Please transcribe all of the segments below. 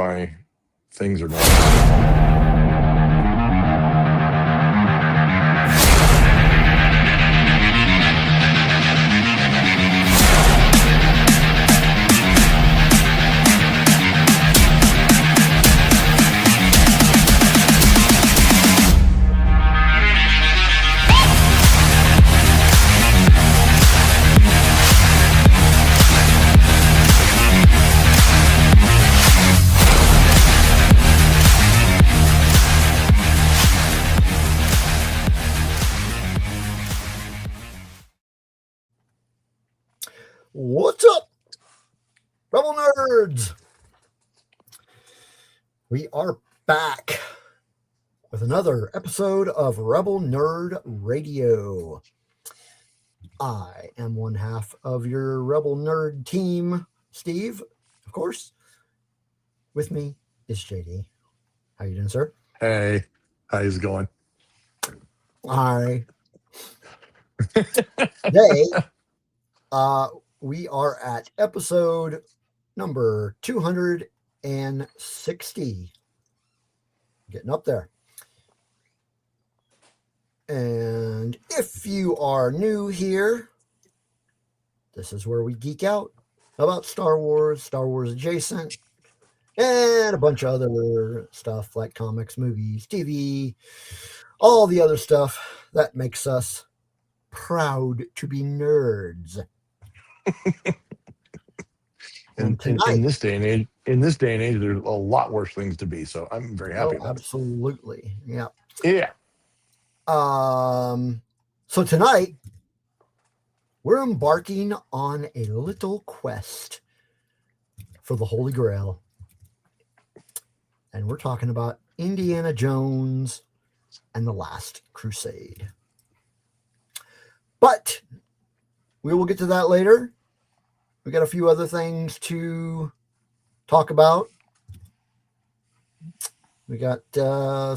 my things are going. What's up, Rebel Nerds? We are back with another episode of Rebel Nerd Radio. I am one half of your Rebel Nerd team, Steve, of course. With me is JD. How you doing, sir? Hey, how's it going? Hi. Today, we are at episode number 260. Getting up there. And if you are new here, this is where we geek out about Star Wars adjacent, and a bunch of other stuff like comics, movies, TV, all the other stuff that makes us proud to be nerds. In this day and age, there's a lot worse things to be. So I'm very happy about absolutely. Yeah. it. So tonight we're embarking on a little quest for the Holy Grail. And we're talking about Indiana Jones and the Last Crusade. But we will get to that later. We got a few other things to talk about. We got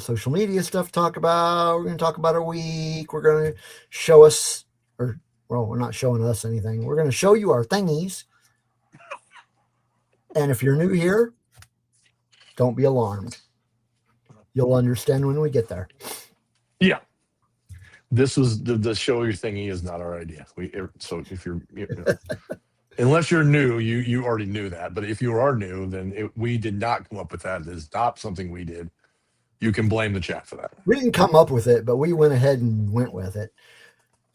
social media stuff to talk about. We're going to talk about our week. We're going to show us, we're not showing us anything. We're going to show you our thingies. And if you're new here, don't be alarmed. You'll understand when we get there. Yeah. This was the show your thingy is not our idea. So if you're unless you're new, you already knew that. But if you are new, then we did not come up with that. It's not something we did. You can blame the chat for that. We didn't come up with it, but we went ahead and went with it.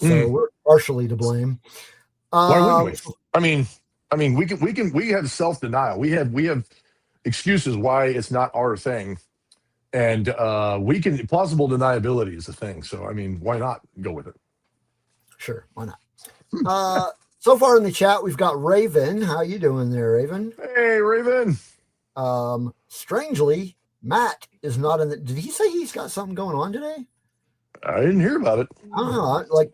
So we're partially to blame. Why wouldn't we? I mean, we have self-denial. We have excuses why it's not our thing. And plausible deniability is a thing. So, I mean, why not go with it? Sure, why not? So far in the chat, we've got Raven. How you doing there, Raven? Hey, Raven. Strangely, Matt is not in the... Did he say he's got something going on today? I didn't hear about it. I don't know. Like,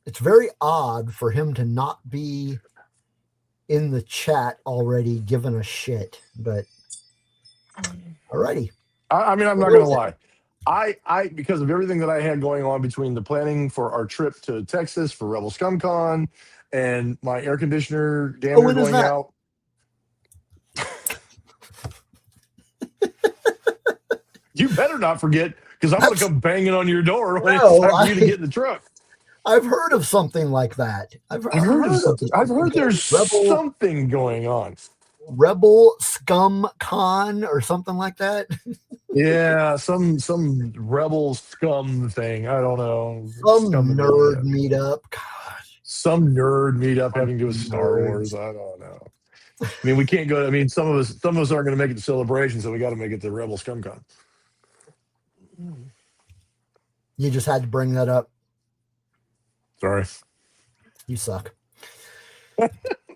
it's very odd for him to not be in the chat already giving a shit. But, alrighty. I mean, I'm not going to lie. I because of everything that I had going on between the planning for our trip to Texas for Rebel Scum Con and my air conditioner damn near going out. You better not forget, because I'm going to come banging on your door when it's time for you to get in the truck. I've heard of something like that. I've heard of something. I've heard there's something going on. Rebel Scum Con or something like that. Yeah, some Rebel Scum thing. I don't know. Some nerd meetup. God. Some nerd meetup having to do with Star Wars. I don't know. I mean, we can't go. I mean, some of us aren't going to make it to Celebration, so we got to make it to Rebel Scum Con. You just had to bring that up. Sorry. You suck.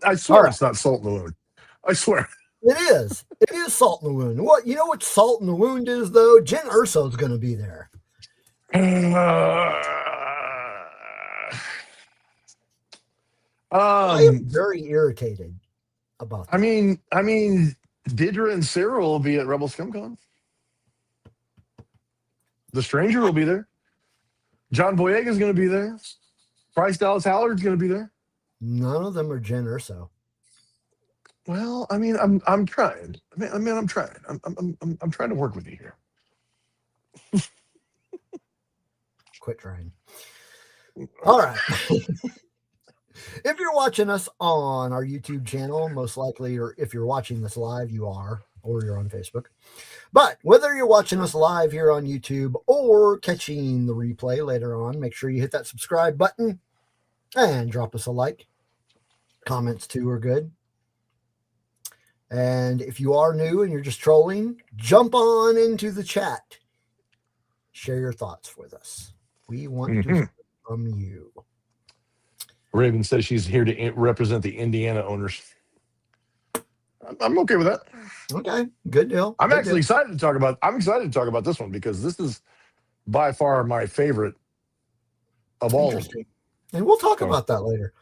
I swear it's not salt in the wound. I swear. It is. It is salt in the wound. What, you know what salt in the wound is, though? Jen Urso's going to be there. I am very irritated about that. I mean, Deirdre and Sarah will be at Rebel Scum Con. The Stranger will be there. John Boyega is going to be there. Bryce Dallas Hallard's going to be there. None of them are Jen Urso. Well, I mean, I'm trying. I'm trying. I'm trying to work with you here. Quit trying. All right. If you're watching us on our YouTube channel, most likely, or if you're watching this live, you are, or you're on Facebook. But whether you're watching us live here on YouTube or catching the replay later on, make sure you hit that subscribe button and drop us a like. Comments too are good. And if you are new and you're just trolling, jump on into the chat. Share your thoughts with us. We want to hear from you. Raven says she's here to represent the Indiana owners. I'm okay with that. Okay, good deal. I'm good actually excited to talk about. I'm excited to talk about this one because this is by far my favorite of all of them. And we'll talk about that later.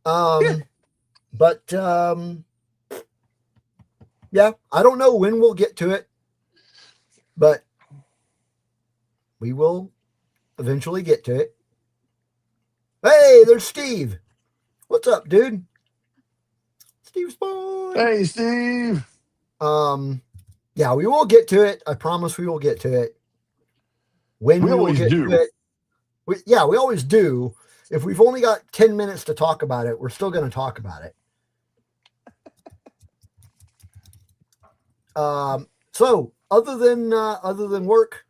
Yeah. But yeah, I don't know when we'll get to it, but we will eventually get to it. Hey, there's Steve. What's up, dude? Steve Spawn. Hey, Steve. Yeah, we will get to it. I promise we will get to it. When we always will get do. to it. We always do. If we've only got 10 minutes to talk about it, we're still going to talk about it. So other than work,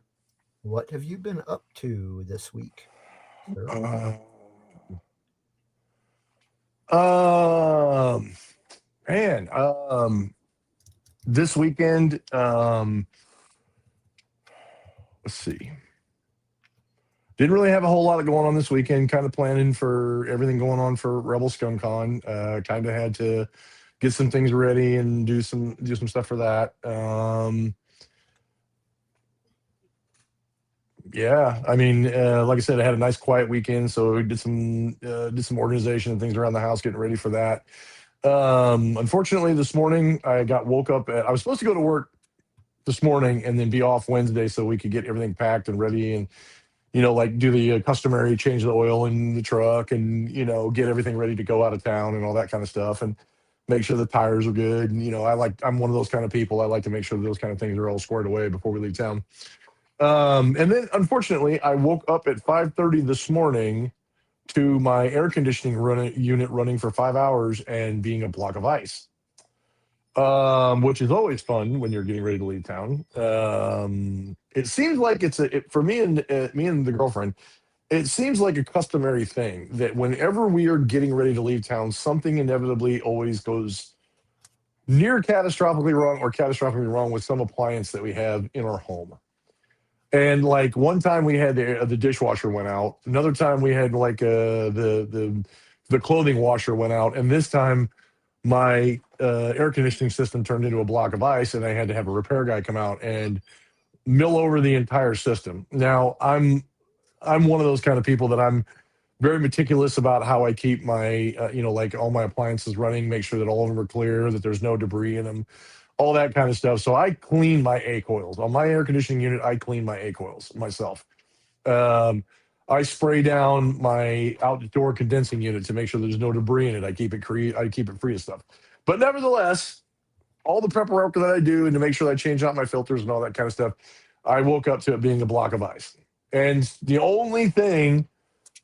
what have you been up to this week? This weekend, let's see. Didn't really have a whole lot going on this weekend. Kind of planning for everything going on for Rebel Scum Con. Kind of had to get some things ready and do some stuff for that. Yeah, I mean, like I said, I had a nice quiet weekend, so we did some organization and things around the house, getting ready for that. Unfortunately, this morning I woke up. I was supposed to go to work this morning and then be off Wednesday so we could get everything packed and ready and like do the customary change the oil in the truck and get everything ready to go out of town and all that kind of stuff and make sure the tires are good. And I'm one of those kind of people. I like to make sure those kind of things are all squared away before we leave town. And then unfortunately I woke up at 5:30 this morning to my air conditioning unit running for 5 hours and being a block of ice, which is always fun when you're getting ready to leave town. It seems like for me and the girlfriend, it seems like a customary thing that whenever we are getting ready to leave town, something inevitably always goes near catastrophically wrong or catastrophically wrong with some appliance that we have in our home. And like one time we had the dishwasher went out. Another time we had like the clothing washer went out. And this time my air conditioning system turned into a block of ice, and I had to have a repair guy come out and mill over the entire system. Now I'm one of those kind of people that I'm very meticulous about how I keep my like all my appliances running, make sure that all of them are clear, that there's no debris in them, all that kind of stuff. So I clean my A coils on my air conditioning unit. I clean my A coils myself. I spray down my outdoor condensing unit to make sure there's no debris in it. I keep it free of stuff. But nevertheless, all the prep work that I do and to make sure that I change out my filters and all that kind of stuff, I woke up to it being a block of ice. And the only thing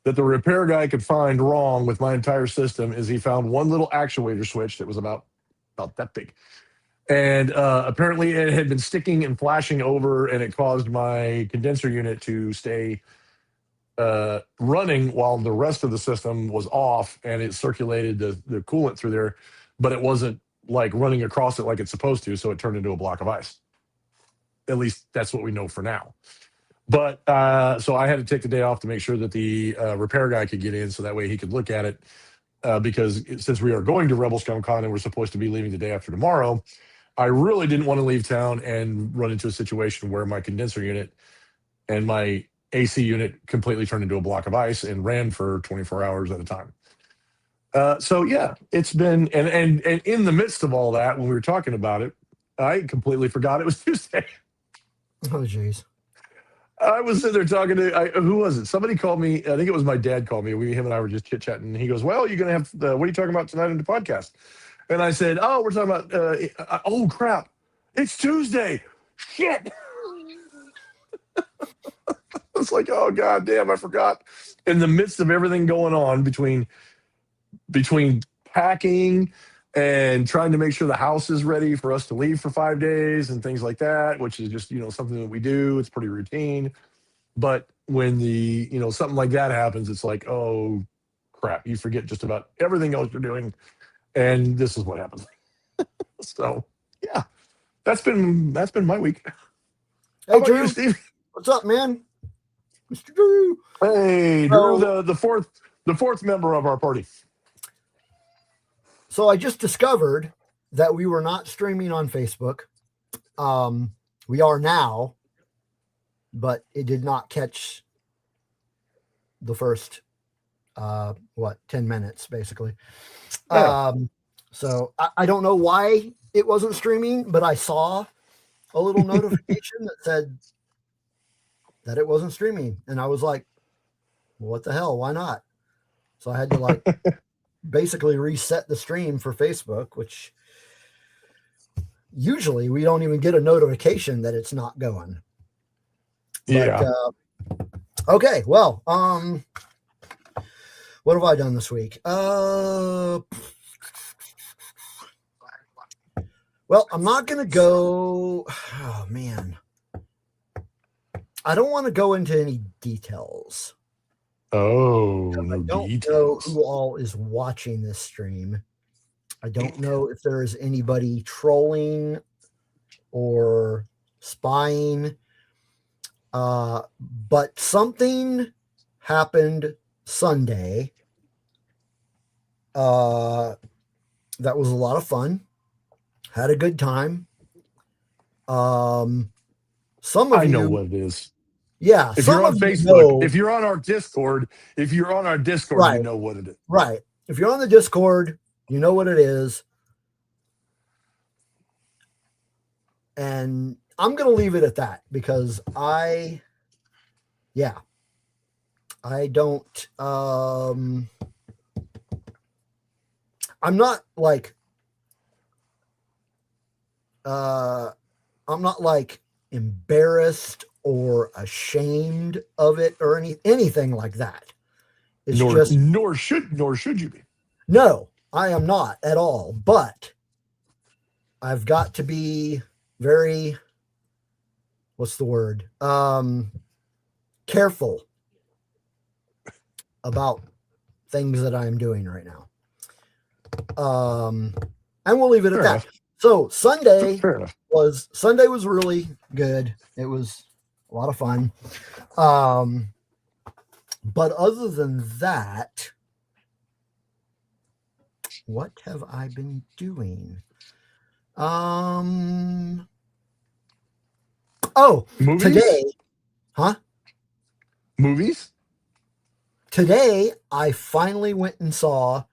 that the repair guy could find wrong with my entire system is he found one little actuator switch that was about that big. And apparently it had been sticking and flashing over, and it caused my condenser unit to stay running while the rest of the system was off, and it circulated the coolant through there, but it wasn't like running across it like it's supposed to, so it turned into a block of ice. At least that's what we know for now. But so I had to take the day off to make sure that the repair guy could get in, so that way he could look at it, because since we are going to Rebel Scum Con and we're supposed to be leaving the day after tomorrow, I really didn't want to leave town and run into a situation where my condenser unit and my AC unit completely turned into a block of ice and ran for 24 hours at a time. So yeah, it's been, and in the midst of all that, when we were talking about it, I completely forgot it was Tuesday. Oh, geez. I was sitting there talking to, who was it? Somebody called me. I think it was my dad called me. Him and I were just chit-chatting. And he goes, well, you're going to have, what are you talking about tonight in the podcast? And I said, "Oh, we're talking about. Oh crap, it's Tuesday. Shit." It's like, oh god damn, I forgot. In the midst of everything going on between packing and trying to make sure the house is ready for us to leave for 5 days and things like that, which is just something that we do. It's pretty routine. But when something like that happens, it's like, oh crap, you forget just about everything else you're doing, and this is what happens. So yeah, that's been my week. How Hey, about you, Drew. Steve? What's up, man? Mr. Drew. Hey, Drew, So, the fourth member of our party. so I just discovered that we were not streaming on Facebook. We are now, but it did not catch the first 10 minutes basically. Yeah. So I don't know why it wasn't streaming, but I saw a little notification that said that it wasn't streaming, and I was like, well, what the hell, why not? So I had to basically reset the stream for Facebook, which usually we don't even get a notification that it's not going. Yeah. But okay, well, what have I done this week? Well, I'm not going to go. Oh, man. I don't want to go into any details. Oh, I no don't know details. who all is watching this stream. I don't know if there is anybody trolling or spying. But something happened Sunday. That was a lot of fun. Had a good time. Some of I know you, what it is. yeah, If some you're on of you Facebook, know, if you're on our Discord, you right, know what it is. right. If you're on the Discord, you know what it is. And I'm going to leave it at that because I don't, I'm not embarrassed or ashamed of it or anything like that. It's Nor just, nor should you be. no, I am not at all. But I've got to be very, what's the word? Careful about things that I am doing right now. And we'll leave it at Fair that. enough. So Sunday Fair enough. was really good. It was a lot of fun. But other than that, what have I been doing? Oh, Movies? today, huh? Movies? Today, I finally went and saw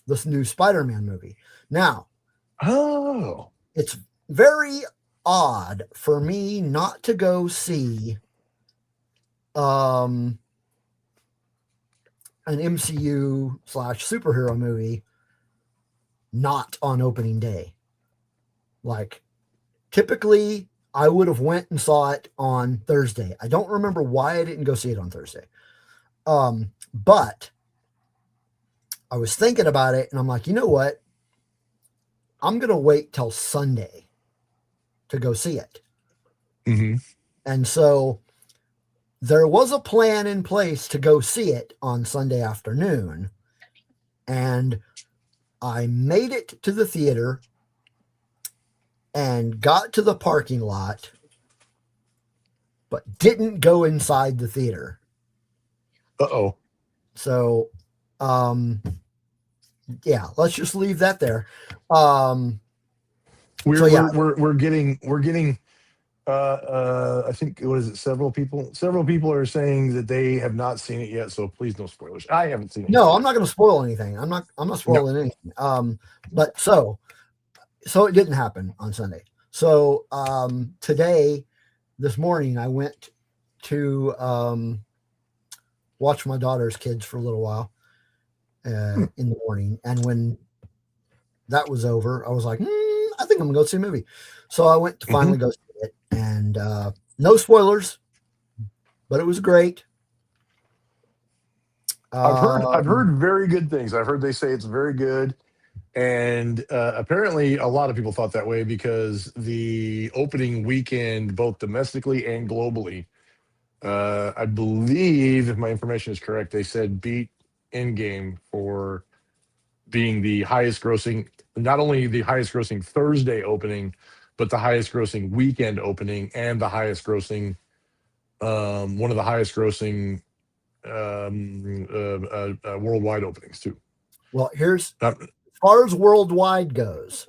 this new Spider-Man movie. Now, Oh. it's very odd for me not to go see an MCU / superhero movie not on opening day. Like, typically I would have went and saw it on Thursday. I don't remember why I didn't go see it on Thursday. But I was thinking about it and I'm like, you know what? I'm going to wait till Sunday to go see it. Mm-hmm. And so there was a plan in place to go see it on Sunday afternoon. And I made it to the theater and got to the parking lot, but didn't go inside the theater. Uh-oh. So, yeah, let's just leave that there. We're getting I think, what is it, several people are saying that they have not seen it yet, so please no spoilers. I haven't seen it No, yet. I'm not going to spoil anything. I'm not spoiling anything. But so it didn't happen on Sunday. So today, this morning, I went to watch my daughter's kids for a little while in the morning. And when that was over, I was like, I think I'm gonna go see a movie. So I went to finally go see it, and no spoilers, but it was great. I've heard very good things. I've heard they say it's very good, and apparently a lot of people thought that way because the opening weekend, both domestically and globally, I believe, if my information is correct, they said beat Endgame for being the highest grossing, not only the highest grossing Thursday opening, but the highest grossing weekend opening and the highest grossing, one of the highest grossing worldwide openings too. Well, here's Uh, as far as worldwide goes.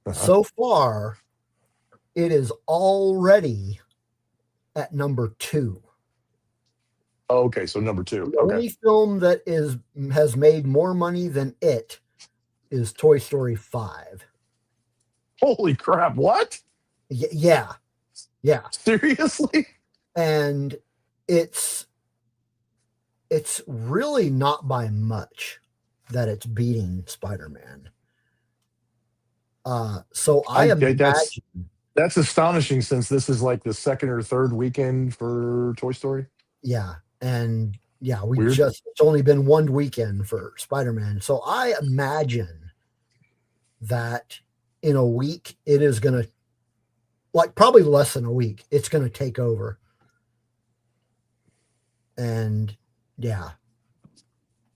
uh-huh. So far, it is already at number 2. Okay, so number 2. The only film that has made more money than it is Toy Story 5. Holy crap! What? Yeah. Seriously? And it's really not by much that it's beating Spider-Man. So I imagine that's astonishing, since this is like the second or third weekend for Toy Story. Yeah, and yeah, Weird. it's only been one weekend for Spider-Man. So I imagine that in a week it is going to, like probably less than a week, it's going to take over. And yeah.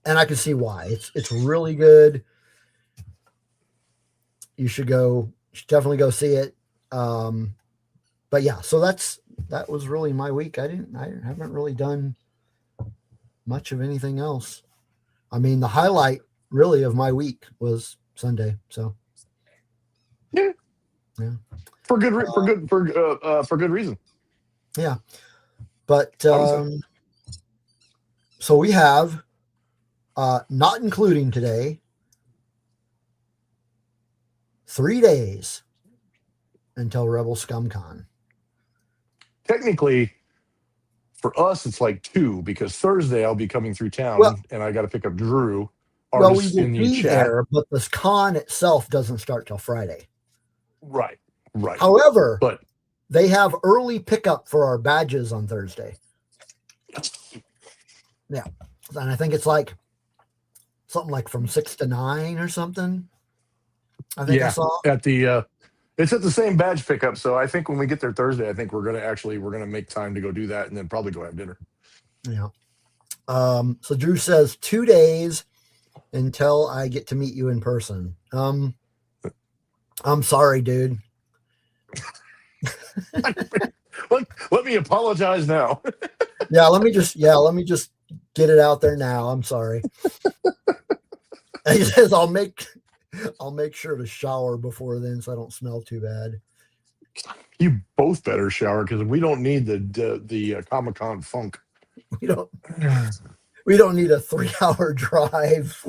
And I can see why. It's really good. You should definitely go see it. But yeah, so that was really my week. I haven't really done much of anything else. I mean, the highlight really of my week was Sunday. So yeah. For good reason. Yeah. But so we have not including today 3 days until Rebel Scum Con. Technically, for us, it's like 2, because Thursday I'll be coming through town and I got to pick up Drew. We will be there, but this con itself doesn't start till Friday. Right. However, but they have early pickup for our badges on Thursday. Yeah, and I think it's like something like from 6 to 9 or something. I think I saw at the. It's at the same badge pickup, so I think when we get there Thursday, I think we're gonna make time to go do that, and then probably go have dinner. Yeah. So Drew says 2 days until I get to meet you in person. I'm sorry, dude. Let me apologize now. Let me just get it out there now. I'm sorry. And he says I'll make sure to shower before then so I don't smell too bad. You both better shower, because we don't need the Comic-Con funk. We don't need a 3-hour drive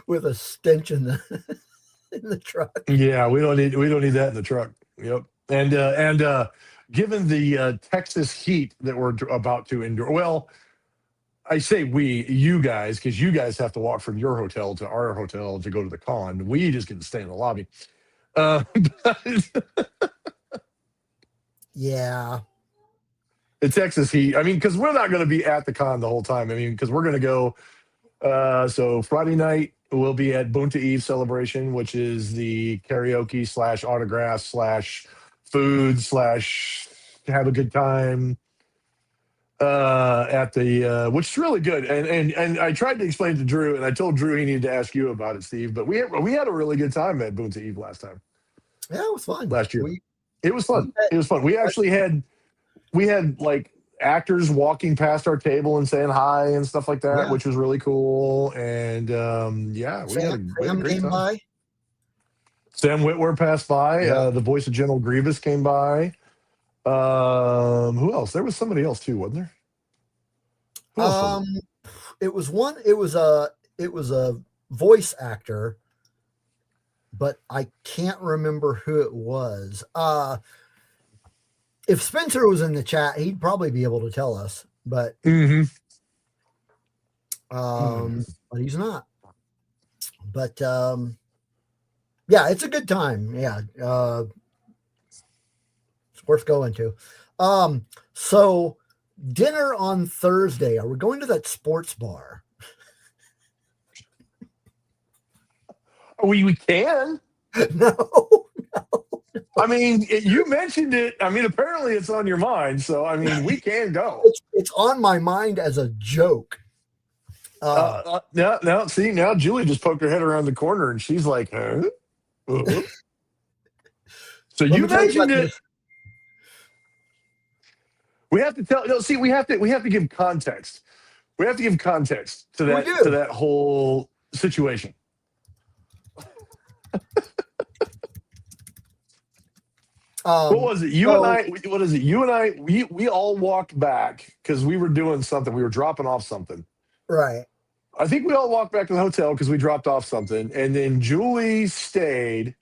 with a stench in the truck. Yeah, we don't need that in the truck. Yep. And given the Texas heat that we're about to endure, well, I say you guys, because you guys have to walk from your hotel to our hotel to go to the con. We just get to stay in the lobby. Yeah. The Texas heat. I mean, because we're not going to be at the con the whole time. I mean, because we're going to go. So Friday night we'll be at Bunta Eve Celebration, which is the karaoke / autograph / food / have a good time. At the which is really good, and I tried to explain to Drew, and I told Drew he needed to ask you about it, Steve. But we had a really good time at Bunta Eve last time. Yeah, it was fun. Last year, it was fun. It was fun. We actually had like actors walking past our table and saying hi and stuff like that, which was really cool. And we had a great time. By. Sam Witwer passed by. The voice of General Grievous came by. Who else? There was somebody else too, wasn't there? It was a voice actor, but I can't remember who it was. If Spencer was in the chat, he'd probably be able to tell us, but but he's not. But Yeah, it's a good time. Yeah. It's worth going to. So dinner on Thursday. Are we going to that sports bar? We can. No. I mean, you mentioned it. I mean, apparently it's on your mind. So, I mean, we can go. It's on my mind as a joke. Now, see, now Julie just poked her head around the corner and she's like, huh? Uh-huh. So Let you me tell you about mentioned it. this. We have to tell. No, see, we have to give context. We have to give context to We that do. whole situation. What was it? You and I. What is it? You and I. We all walked back because we were doing something. We were dropping off something. Right. I think we all walked back to the hotel because we dropped off something, and then Julie stayed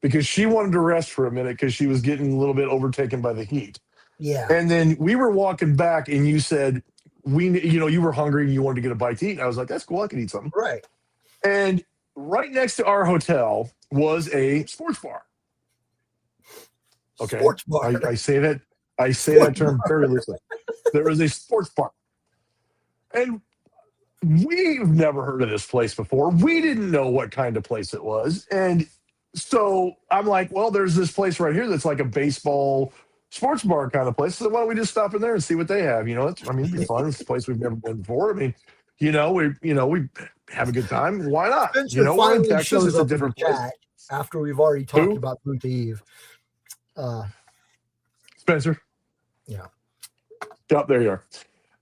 because she wanted to rest for a minute because she was getting a little bit overtaken by the heat. Yeah. And then we were walking back, and you said you were hungry and you wanted to get a bite to eat. And I was like, that's cool, I can eat something. Right. And right next to our hotel was a sports bar. Okay, Sports bar. I say that term very loosely. There was a sports bar, and we've never heard of this place before. We didn't know what kind of place it was, and so I'm like, well, there's this place right here that's like a baseball sports bar kind of place. So why don't we just stop in there and see what they have? It'd be fun. It's a place we've never been before. I mean, we have a good time. Why not? Spencer We're in finally Texas. shows It's a up in different the place. chat after we've already talked Who? about Boot Eve. Spencer. Yeah. Yep, there you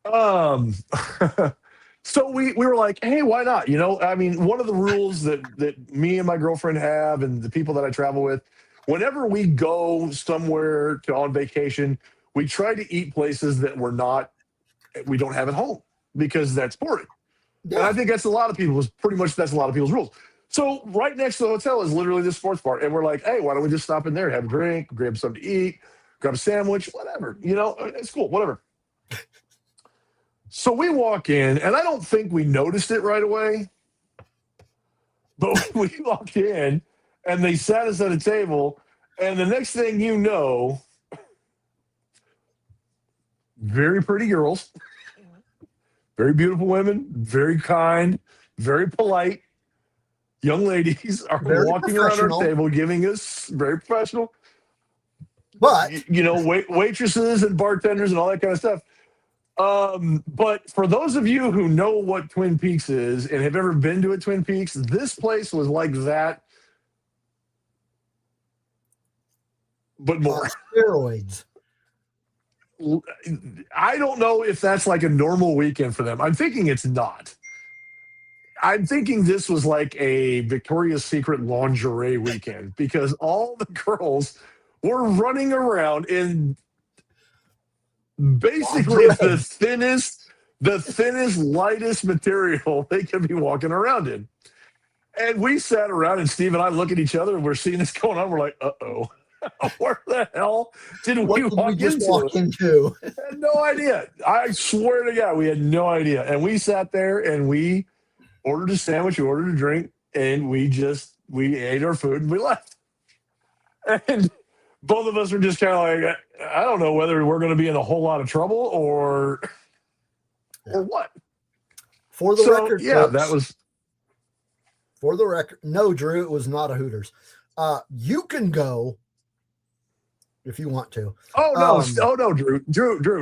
are. So we were like, hey, why not? One of the rules that me and my girlfriend have and the people that I travel with, whenever we go somewhere on vacation, we try to eat places that we don't have at home because that's boring. Yeah. And I think that's a lot of people's rules. So right next to the hotel is literally this sports bar. And we're like, hey, why don't we just stop in there, have a drink, grab something to eat, grab a sandwich, whatever. It's cool, whatever. So we walk in, and I don't think we noticed it right away. But we walked in, and they sat us at a table, and the next thing you know, very pretty girls, very beautiful women, very kind, very polite young ladies are Very walking around our professional. table, giving us very professional, But waitresses and bartenders and all that kind of stuff. But for those of you who know what Twin Peaks is and have ever been to a Twin Peaks, this place was like that, but more. Steroids. I don't know if that's like a normal weekend for them. I'm thinking it's not. I'm thinking this was like a Victoria's Secret lingerie weekend because all the girls were running around in basically the thinnest, lightest material they could be walking around in. And we sat around, and Steve and I look at each other, and we're seeing this going on. We're like, uh-oh. Where the hell did we walk into? I had no idea. I swear to God, we had no idea. And we sat there, and we ordered a sandwich, we ordered a drink, and we ate our food, and we left. And both of us were just kind of like, I don't know whether we're going to be in a whole lot of trouble or what. For the record, yeah, folks, that was. For the record, no, Drew, it was not a Hooters. You can go if you want to. Oh no, Drew,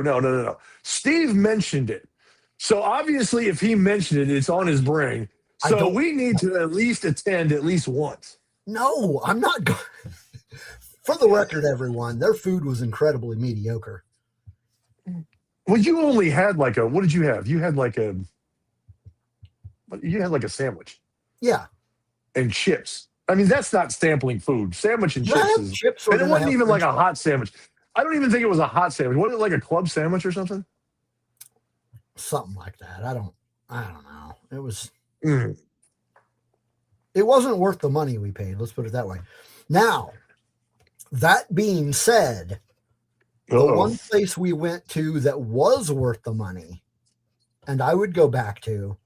no. Steve mentioned it, so obviously, if he mentioned it, it's on his brain. So we need to at least attend at least once. No, I'm not going. For the record, everyone, their food was incredibly mediocre. Well, you only had what did you have? You had like a sandwich. Yeah. And chips. I mean, that's not sampling food. Sandwich and chips and it wasn't even like a hot sandwich. I don't even think it was a hot sandwich. Was it like a club sandwich or something? Something like that. I don't know. It was. It wasn't worth the money we paid. Let's put it that way. Now, that being said, the one place we went to that was worth the money, and I would go back to,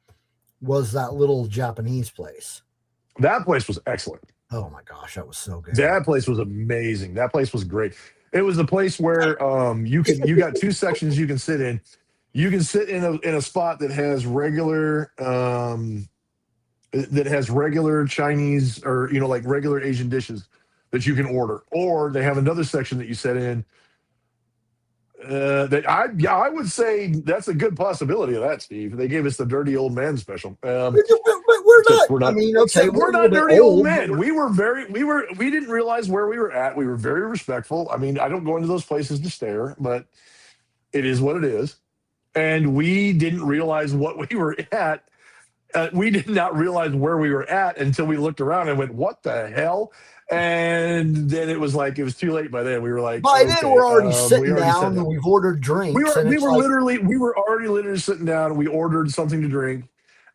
was that little Japanese place. That place was excellent. Oh my gosh, that was so good. That place was amazing. That place was great. It was a place where you got two sections you can sit in. You can sit in a spot that has regular Chinese, or like regular Asian dishes that you can order, or they have another section that you sit in. I would say that's a good possibility of that, Steve. They gave us the dirty old man special. But we're not. We're not. I mean, okay, we're a not little bit dirty old old, men. We didn't realize where we were at. We were very respectful. I mean, I don't go into those places to stare, but it is what it is. And we didn't realize what we were at. We did not realize where we were at until we looked around and went, "What the hell?" And then it was too late by then. We were like, by okay, then we're already sitting we already down and we've ordered drinks. we and were already literally sitting down, and we ordered something to drink.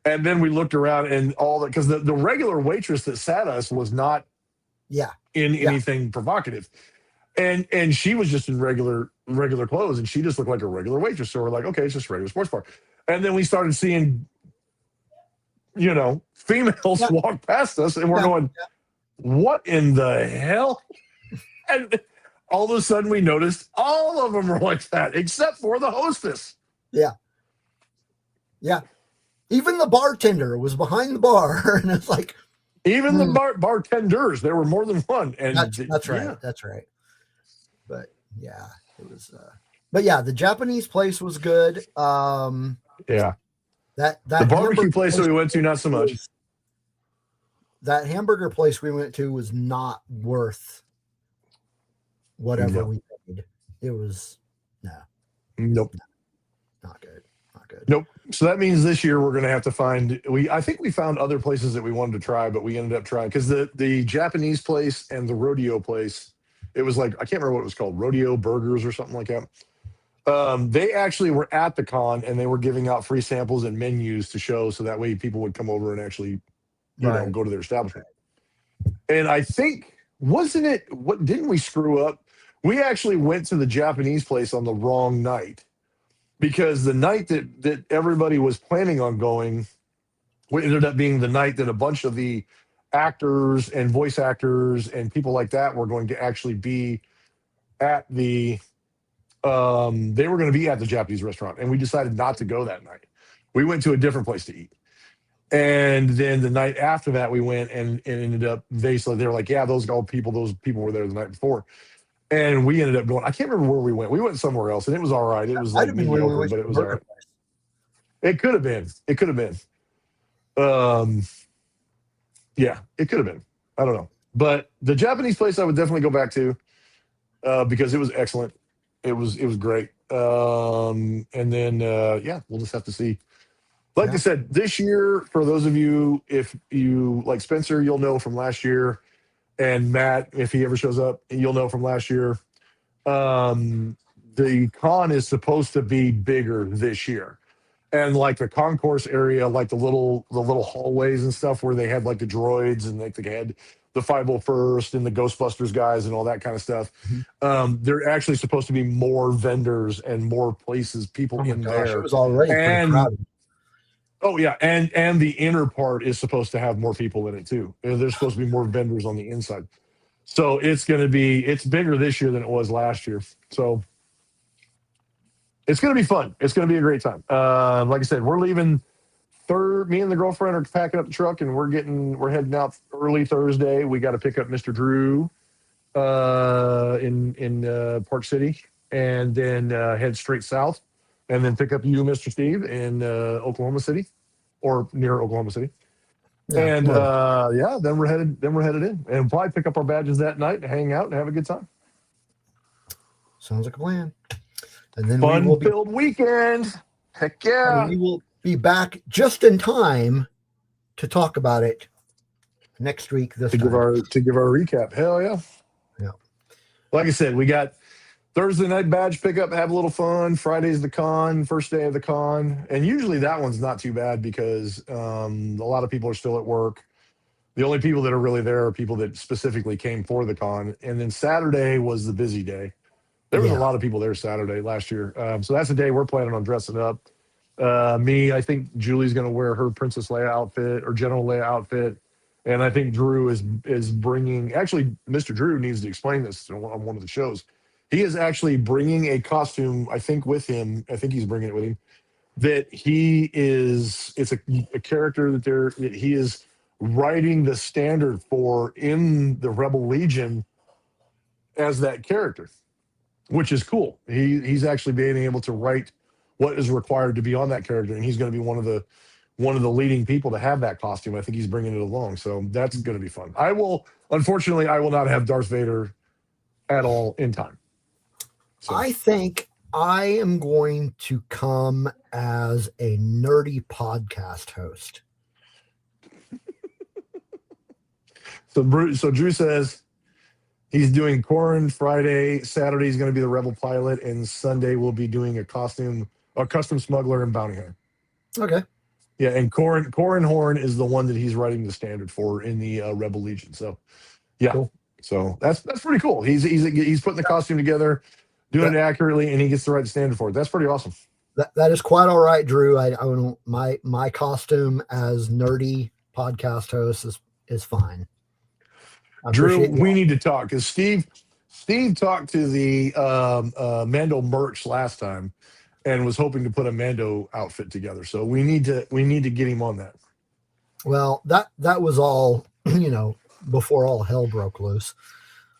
And then we looked around and all that, because the regular waitress that sat us was not in anything provocative. And she was just in regular clothes, and she just looked like a regular waitress. So we're like, okay, it's just a regular sports bar. And then we started seeing, females walk past us, and we're going, what in the hell? And all of a sudden we noticed all of them were like that, except for the hostess. Yeah. Even the bartender was behind the bar, and it's like, even the bartenders, there were more than one. And that's right. Yeah. That's right. But yeah, it was. But yeah, the Japanese place was good. Yeah. That the barbecue place that we went to, not so much. That hamburger place we went to was not worth whatever we paid. It was Nope. Not good. Nope. So that means this year we're going to have to find. I think we found other places that we wanted to try, but we ended up trying, because the Japanese place and the rodeo place, it was like, I can't remember what it was called, Rodeo Burgers or something like that. They actually were at the con, and they were giving out free samples and menus to show, so that way people would come over and actually, go to their establishment. And I think, didn't we screw up? We actually went to the Japanese place on the wrong night, because the night that everybody was planning on going, it ended up being the night that a bunch of the actors and voice actors and people like that were going to actually be at the they were going to be at the Japanese restaurant, and we decided not to go that night. We went to a different place to eat. And then the night after that, we went, and it ended up, they were like, yeah, those people were there the night before. And we ended up going, I can't remember where we went. We went somewhere else, and it was all right. It was like mediocre, but it was all right. It could have been. Yeah, it could have been. I don't know. But the Japanese place I would definitely go back to, because it was excellent. It was great. And then, we'll just have to see. Like I said, this year, for those of you, if you like Spencer, you'll know from last year. And Matt, if he ever shows up, you'll know from last year. The con is supposed to be bigger this year. And like the concourse area, like the little hallways and stuff where they had like the droids, and like they had the 501st and the Ghostbusters guys and all that kind of stuff. They're actually supposed to be more vendors and more places, people in there. It was already pretty crowded. Oh yeah, and the inner part is supposed to have more people in it too. There's supposed to be more vendors on the inside. So it's bigger this year than it was last year. So it's going to be fun. It's going to be a great time. Like I said, we're leaving me and the girlfriend are packing up the truck, and we're heading out early Thursday. We got to pick up Mr. Drew in Park City, and then head straight south, and then pick up you, Mr. Steve, in Oklahoma City, or near Oklahoma City. Then we're headed in, and we'll probably pick up our badges that night and hang out and have a good time. Sounds like a plan. And then fun-filled weekend. Heck yeah! And we will be back just in time to talk about it next week. To give our recap. Hell yeah! Yeah. Like I said, we got Thursday night badge pickup, have a little fun. Friday's the con, first day of the con. And usually that one's not too bad, because a lot of people are still at work. The only people that are really there are people that specifically came for the con. And then Saturday was the busy day. There was a lot of people there Saturday last year. So that's the day we're planning on dressing up. I think Julie's going to wear her Princess Leia outfit or General Leia outfit. And I think Drew is bringing. Actually, Mr. Drew needs to explain this on one of the shows. He is actually bringing a costume. I think with him. I think he's bringing it with him. That he is. It's a character that he is writing the standard for in the Rebel Legion as that character, which is cool. He's actually being able to write what is required to be on that character, and he's going to be one of the leading people to have that costume. I think he's bringing it along, so that's going to be fun. Unfortunately, I will not have Darth Vader at all in time. So. I think I am going to come as a nerdy podcast host. So Drew says he's doing Corrin Friday. Saturday he's going to be the Rebel pilot, and Sunday we'll be doing a custom smuggler and bounty hunter. Okay. Yeah, and Corrin Horn is the one that he's writing the standard for in the Rebel Legion. So, yeah, cool. So that's pretty cool. He's putting the costume together, doing it accurately, and he gets to write the standard for it. That's pretty awesome. That is quite all right, Drew. My costume as nerdy podcast host is fine. Drew, we need to talk because Steve talked to the Mando merch last time and was hoping to put a Mando outfit together. So we need to get him on that. Well, that was all, before all hell broke loose.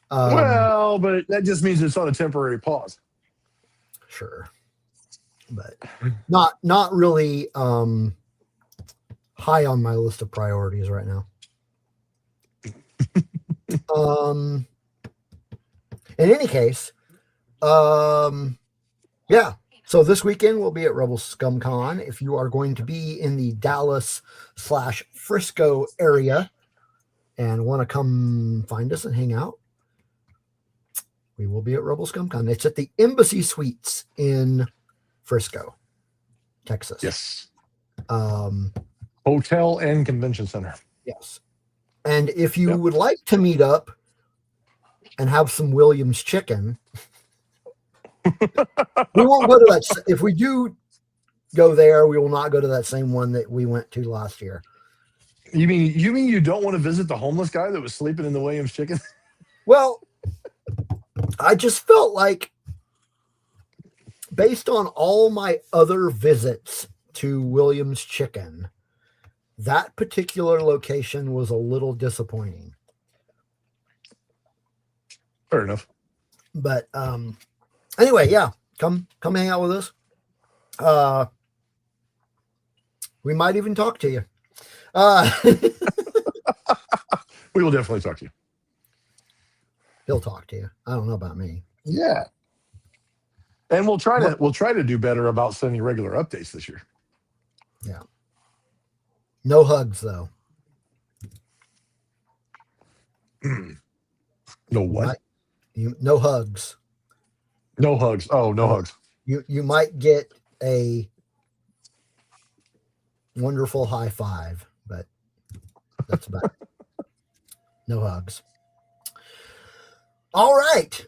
But that just means it's on a temporary pause. Sure. But not really high on my list of priorities right now. In any case, yeah. So this weekend we'll be at Rebel Scum Con. If you are going to be in the Dallas/Frisco area and want to come find us and hang out, we will be at Rebel Scum Con. It's at the Embassy Suites in Frisco, Texas. Yes. Hotel and convention center. Yes. And if you would like to meet up and have some Williams chicken, we won't go to that. If we do go there, we will not go to that same one that we went to last year. You mean you don't want to visit the homeless guy that was sleeping in the Williams chicken? Well, I just felt like, based on all my other visits to Williams Chicken, that particular location was a little disappointing. Fair enough. But anyway, yeah, come hang out with us. We might even talk to you. We will definitely talk to you. He'll talk to you. I don't know about me. Yeah. And we'll try to do better about sending regular updates this year. Yeah. No hugs though. No what? No hugs. No hugs. Oh, no hugs. You might get a wonderful high five, but that's about it. No hugs. All right.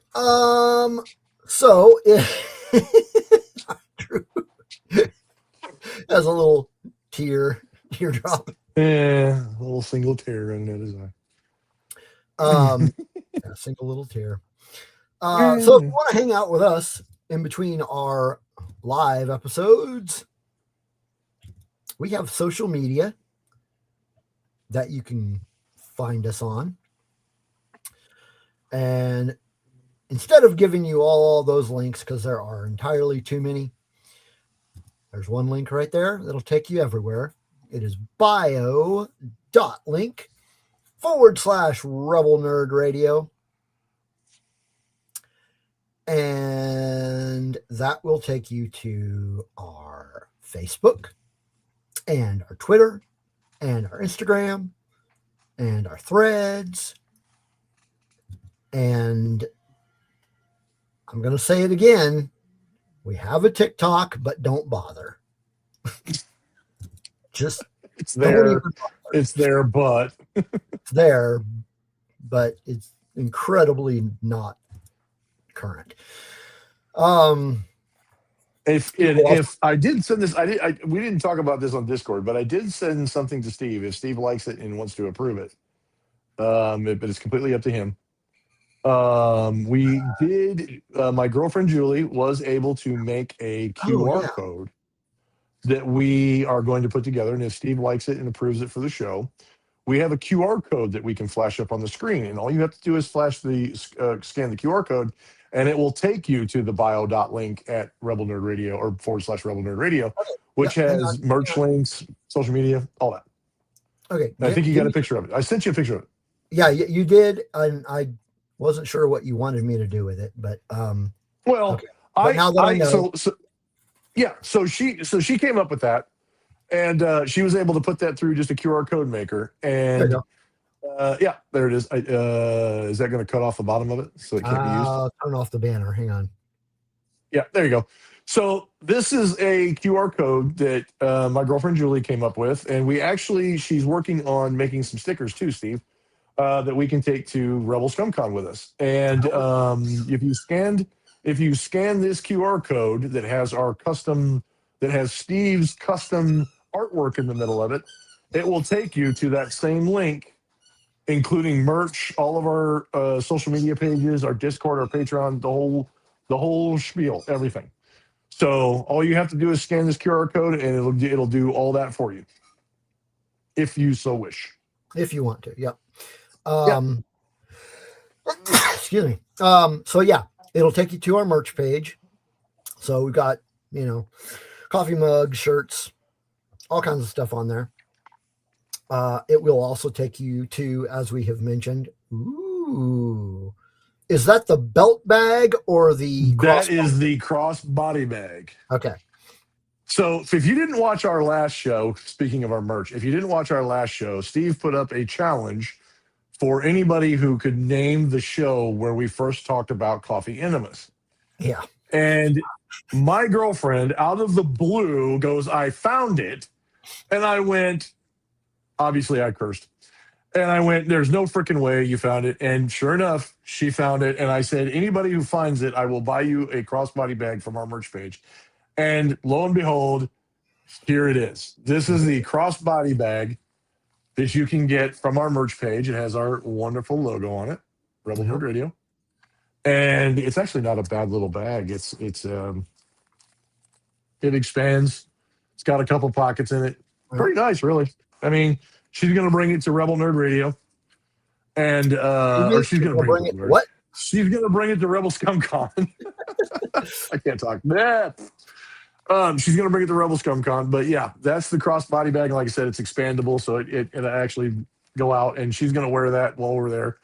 So Drew has a little teardrop. Yeah, a little single tear running out his eye. A single little tear. So if you want to hang out with us in between our live episodes, we have social media that you can find us on. And instead of giving you all those links, because there are entirely too many, there's one link right there that'll take you everywhere. It is bio.link/Rebel Nerd Radio. And that will take you to our Facebook and our Twitter and our Instagram and our threads. And I'm going to say it again. We have a TikTok, but don't bother. Just it's there. It's there, but it's there, but it's incredibly not current. If I did send this, we didn't talk about this on Discord, but I did send something to Steve. If Steve likes it and wants to approve it, but it's completely up to him. We did. My girlfriend Julie was able to make a Oh QR yeah. code that we are going to put together, and if Steve likes it and approves it for the show, we have a QR code that we can flash up on the screen, and all you have to do is scan the QR code, and it will take you to the bio.link at Rebel Nerd Radio or /Rebel Nerd Radio, which Yeah, hang has on, merch links, social media, all that. Okay. And I think you got a picture of it. I sent you a picture of it. Yeah, you did, and I wasn't sure what you wanted me to do with it, but well, okay. But now that I know, so she came up with that, and she was able to put that through just a QR code maker, and yeah, there it is. Is that going to cut off the bottom of it so it can't be used? Turn off the banner. Hang on. Yeah, there you go. So this is a QR code that my girlfriend Julie came up with, and she's working on making some stickers too, Steve, that we can take to Rebel Scum Con with us. And if you scan this QR code that has Steve's custom artwork in the middle of it, it will take you to that same link, including merch, all of our social media pages, our Discord, our Patreon, the whole spiel, everything. So all you have to do is scan this QR code, and it'll do all that for you, if you so wish. If you want to, yep. Yep. Excuse me. So yeah, it'll take you to our merch page. So we've got, coffee mugs, shirts, all kinds of stuff on there. It will also take you to, as we have mentioned, is that the belt bag or the the cross body bag? Okay. So if you didn't watch our last show, speaking of our merch, if you didn't watch our last show, Steve put up a challenge for anybody who could name the show where we first talked about Coffee Enemas. Yeah. And my girlfriend, out of the blue, goes, "I found it." And I went, obviously I cursed. And I went, "There's no freaking way you found it." And sure enough, she found it. And I said, "Anybody who finds it, I will buy you a crossbody bag from our merch page." And lo and behold, here it is. This is the crossbody bag that you can get from our merch page. It has our wonderful logo on it, Rebel Nerd Radio. And it's actually not a bad little bag. It expands. It's got a couple pockets in it. Pretty nice, really. I mean, she's going to bring it to Rebel Nerd Radio, and or she's going to bring it. What? She's going to bring it to Rebel Scum Con. I can't talk. She's going to bring it to Rebel Scum Con, but yeah, that's the crossbody bag. Like I said, it's expandable, so it actually go out, and she's going to wear that while we're there.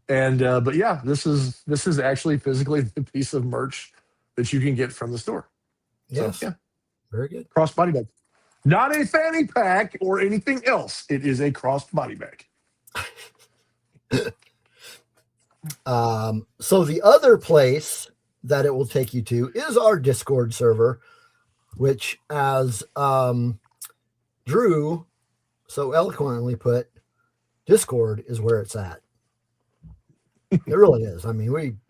And but yeah, this is actually physically the piece of merch that you can get from the store. Yes. So, yeah, very good. Crossbody bag. Not a fanny pack or anything else. It is a crossbody bag. So the other place that it will take you to is our Discord server, which, as Drew so eloquently put, Discord is where it's at. It really is. I mean,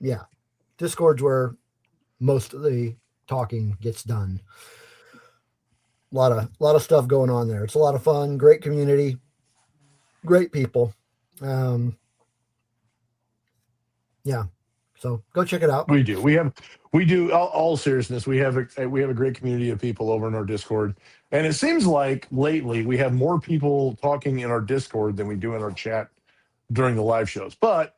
Discord's where most of the talking gets done. A lot of stuff going on there. It's a lot of fun, great community, great people. Yeah. So go check it out. We do. All seriousness, we have a great community of people over in our Discord, and it seems like lately we have more people talking in our Discord than we do in our chat during the live shows. But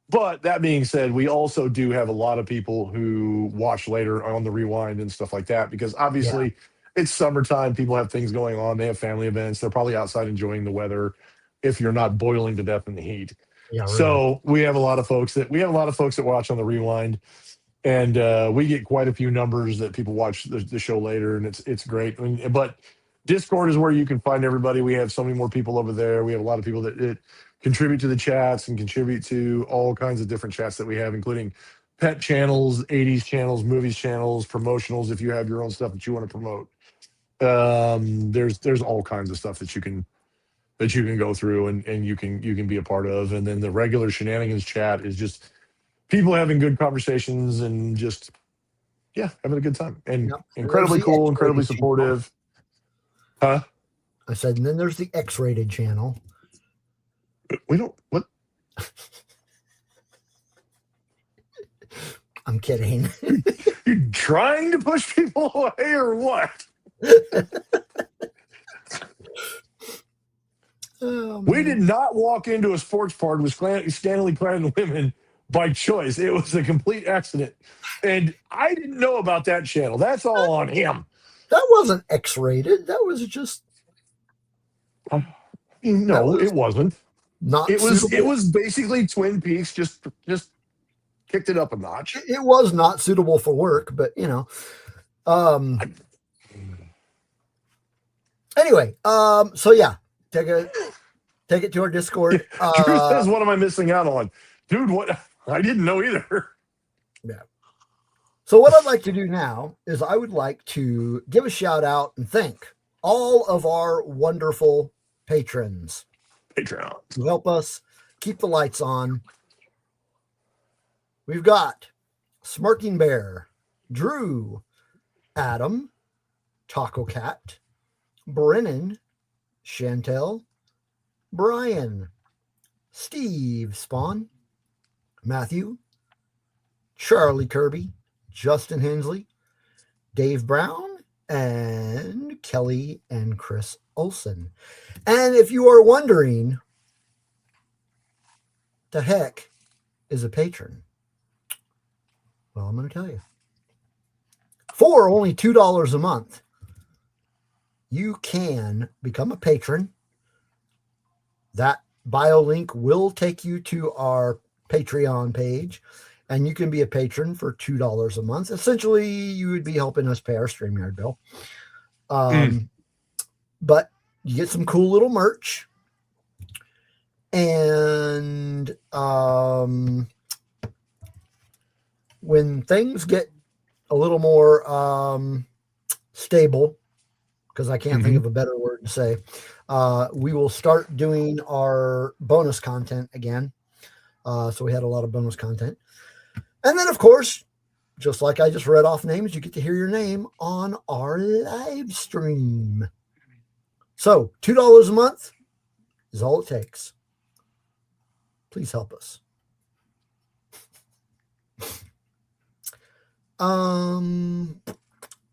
that being said, we also do have a lot of people who watch later on the rewind and stuff like that, because obviously it's summertime. People have things going on. They have family events. They're probably outside enjoying the weather if you're not boiling to death in the heat. Yeah, really. So we have a lot of folks that watch on the rewind, and we get quite a few numbers that people watch the show later, and it's great. But Discord is where you can find everybody. We have so many more people over there. We have a lot of people that contribute to the chats and contribute to all kinds of different chats that we have, including pet channels, 80s channels, movies channels, promotionals. If you have your own stuff that you want to promote, there's all kinds of stuff that you can go through and you can be a part of. And then the regular shenanigans chat is just people having good conversations and just having a good time, and incredibly cool, incredibly supportive. Huh? I said, and then there's the X-rated channel. We don't what? I'm kidding. You trying to push people away or what? We did not walk into a sports park with scantily clad women by choice. It was a complete accident. And I didn't know about that channel. That's all on him. That wasn't X-rated. That was just no, it wasn't. not It was suitable. it was basically Twin Peaks just kicked it up a notch. It was not suitable for work, but anyway, so yeah, take it to our Discord. Drew says, what am I missing out on? Dude, what? I didn't know either. Yeah. So what I'd like to do now is I would like to give a shout out and thank all of our wonderful patrons Patreon. who help us keep the lights on. We've got Smirking Bear, Drew, Adam, Taco Cat, Brennan, Chantel, Brian, Steve Spawn, Matthew, Charlie Kirby, Justin Hensley, Dave Brown, and Kelly and Chris Olson. And if you are wondering, the heck is a patron? Well, I'm going to tell you. For only $2 a month, you can become a patron. That bio link will take you to our Patreon page, and you can be a patron for $2 a month. Essentially, you would be helping us pay our StreamYard bill. But you get some cool little merch. And when things get a little more stable, because I can't think of a better word to say, we will start doing our bonus content again. So we had a lot of bonus content. And then, of course, just like I just read off names, you get to hear your name on our live stream. So $2 a month is all it takes. Please help us.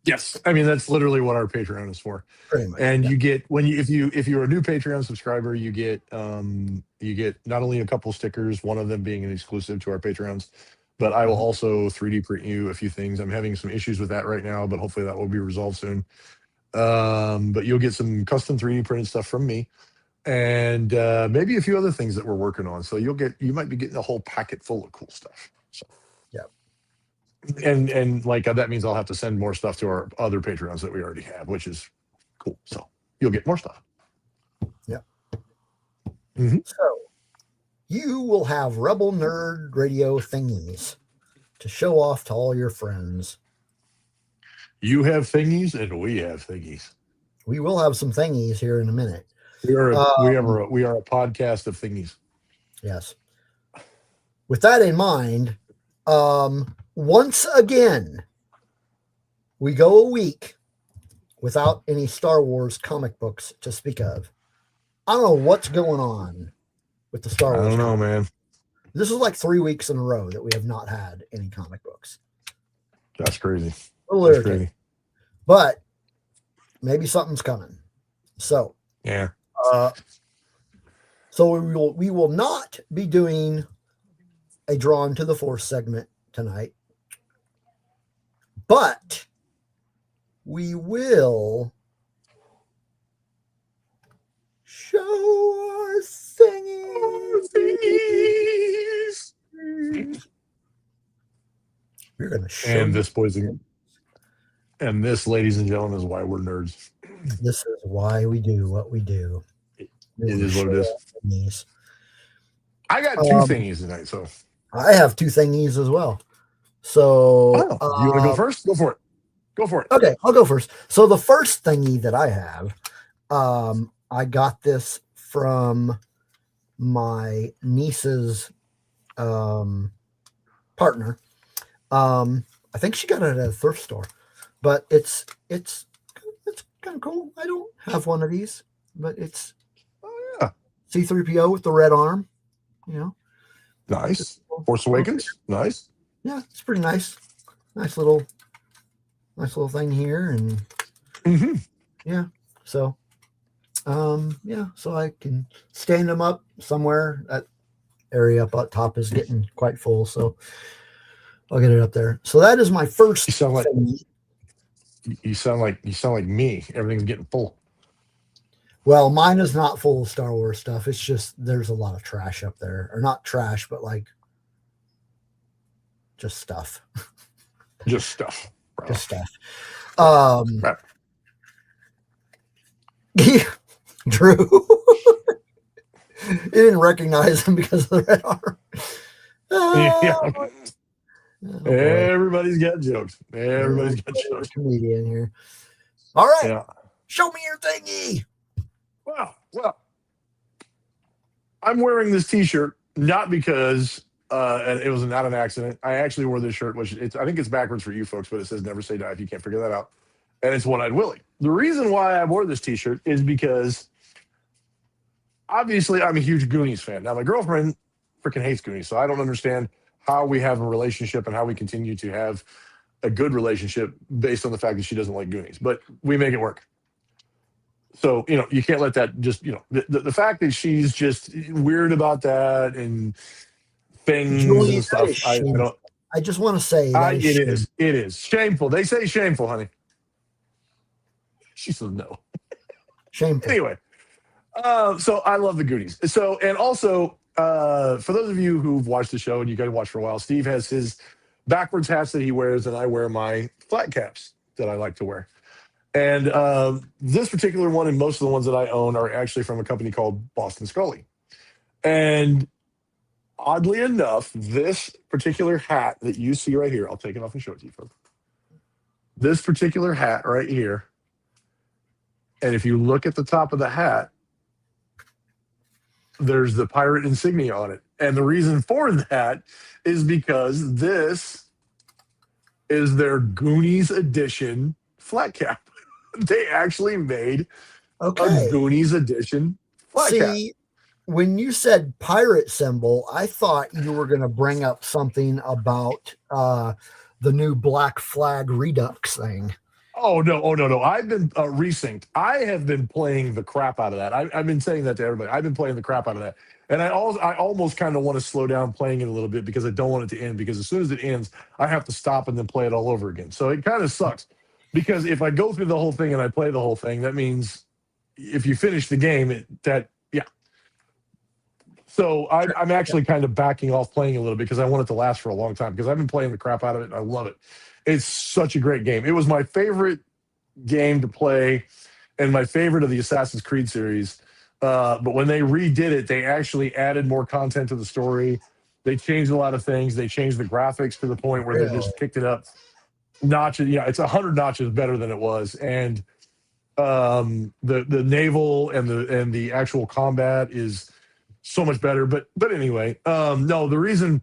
Yes, I mean that's literally what our Patreon is for. Pretty much, and yeah. you get if you're a new Patreon subscriber, you get not only a couple stickers, one of them being an exclusive to our Patreons, but I will also 3D print you a few things. I'm having some issues with that right now, but hopefully that will be resolved soon. But you'll get some custom 3D printed stuff from me, and maybe a few other things that we're working on. So you might be getting a whole packet full of cool stuff. So yeah. And like that means I'll have to send more stuff to our other Patreons that we already have, which is cool. So you'll get more stuff. Yeah. So you will have Rebel Nerd Radio thingies to show off to all your friends. You have thingies and we have thingies. We will have some thingies here in a minute. We are a podcast of thingies. Yes. With that in mind, once again, we go a week without any Star Wars comic books to speak of. I don't know what's going on with the Star Wars. I don't know, man. This is like 3 weeks in a row that we have not had any comic books. That's crazy. That's crazy. But maybe something's coming. So yeah. So we will not be doing a Drawn to the Force segment tonight, but we will show our thingies. We're going to show. And this, ladies and gentlemen, is why we're nerds. This is why we do what we do. It is what it is. Thingies. I got two thingies tonight, so I have two thingies as well. So you want to go first? Go for it. Go for it. Okay, I'll go first. So the first thingy that I have, I got this from my niece's partner. I think she got it at a thrift store, but it's kind of cool. I don't have one of these, but it's C-3PO with the red arm, you know. Nice. Force Awakens. Nice. Yeah, it's pretty nice. Nice little thing here, and Mm-hmm. yeah. So, yeah. So I can stand them up somewhere. That area up top is getting quite full, so I'll get it up there. So that is my first. You sound like thing. you sound like me. Everything's getting full. Well, mine is not full of Star Wars stuff. It's just there's a lot of trash up there, or not trash, but like just stuff. Just stuff. Bro. Just stuff. Right. Drew. You didn't recognize him because of the red arm. Yeah. Oh, Everybody's got jokes. Everybody's got jokes. Comedian here. All right. Yeah. Show me your thingy. Well, I'm wearing this T-shirt not because and it was not an accident. I actually wore this shirt, which I think it's backwards for you folks, but it says "Never Say Die" if you can't figure that out. And it's One-Eyed Willie. The reason why I wore this T-shirt is because obviously I'm a huge Goonies fan. Now my girlfriend freaking hates Goonies, so I don't understand how we have a relationship and how we continue to have a good relationship based on the fact that she doesn't like Goonies. But we make it work. So, you can't let that just, the fact that she's just weird about that and things Julie, and stuff. I just want to say it is shameful. They say shameful, honey. She says no. Shameful. Anyway, so I love the Goonies. So, and also, for those of you who've watched the show and you guys watched for a while, Steve has his backwards hats that he wears, and I wear my flat caps that I like to wear. And this particular one and most of the ones that I own are actually from a company called Boston Scully. And oddly enough, this particular hat that you see right here, I'll take it off and show it to you folks. This particular hat right here, and if you look at the top of the hat, there's the pirate insignia on it. And the reason for that is because this is their Goonies edition flat cap. They actually made a Goonies edition flat cap. See, when you said pirate symbol, I thought you were going to bring up something about the new Black Flag Redux thing. Oh no! I've been resynced. I have been playing the crap out of that. I've been saying that to everybody. I've been playing the crap out of that, and I almost kind of want to slow down playing it a little bit because I don't want it to end. Because as soon as it ends, I have to stop and then play it all over again. So it kind of sucks. Because if I go through the whole thing and I play the whole thing, that means if you finish the game, yeah. So I'm actually kind of backing off playing a little bit because I want it to last for a long time because I've been playing the crap out of it and I love it. It's such a great game. It was my favorite game to play and my favorite of the Assassin's Creed series. But when they redid it, they actually added more content to the story. They changed a lot of things. They changed the graphics to the point where they just kicked it up notches. Yeah, it's 100 notches better than it was. And the naval and the actual combat is so much better. But anyway, no, the reason,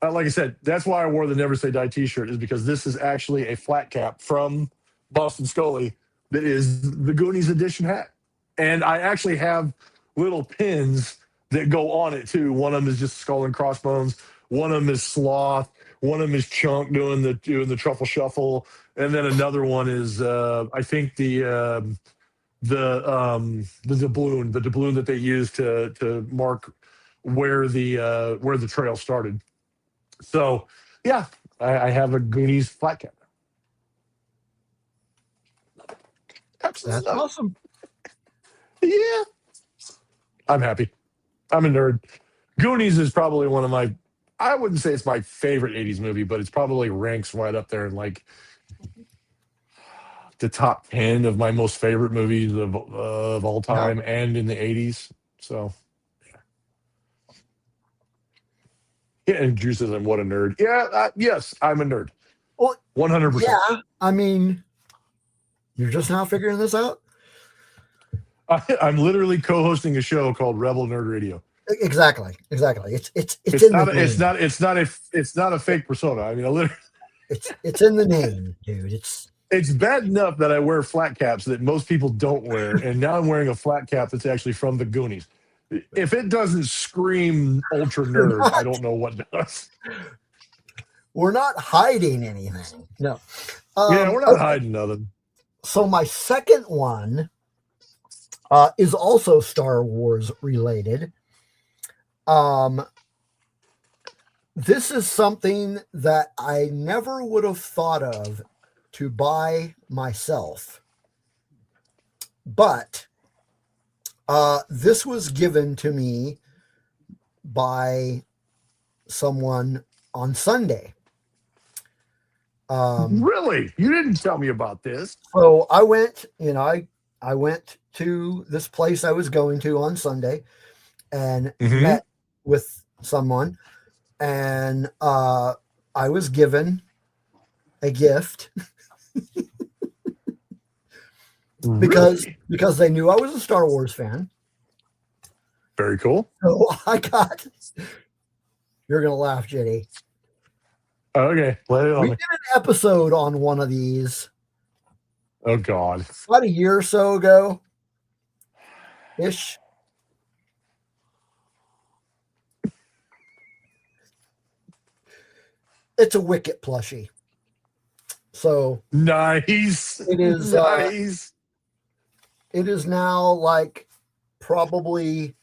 like I said, that's why I wore the Never Say Die T-shirt is because this is actually a flat cap from Boston Scully that is the Goonies edition hat. And I actually have little pins that go on it too. One of them is just Skull and Crossbones. One of them is Sloth. One of them is Chunk doing the truffle shuffle. And then another one is I think the doubloon that they used to mark where the trail started. So yeah, I have a Goonies flat cap. That's awesome. Yeah, I'm happy. I'm a nerd. Goonies is probably one of my, I wouldn't say it's my favorite 80s movie, but it's probably ranks right up there in like the top 10 of my most favorite movies of all time and in the 80s. So yeah, and Drew says I'm what a nerd. Yeah, yes, I'm a nerd. Well, 100%. Yeah, I mean, you're just now figuring this out. I'm literally co-hosting a show called Rebel Nerd Radio. Exactly. It's not a fake persona. I mean, I literally, it's in the name, dude. It's bad enough that I wear flat caps that most people don't wear, and now I'm wearing a flat cap that's actually from the Goonies. If it doesn't scream ultra nerd, I don't know what does. We're not hiding anything. No. Yeah, we're not hiding nothing. So my second one is also Star Wars related. This is something that I never would have thought of to buy myself, but this was given to me by someone on Sunday. Really? You didn't tell me about this. So I went, I went to this place I was going to on Sunday and met with someone, and I was given a gift because they knew I was a Star Wars fan. Very cool. So I got. You're gonna laugh, Jenny. Okay, let it on. We did an episode on one of these. Oh God! About a year or so ago, ish. It's a Wicket plushie. So nice. It is nice. It is now like probably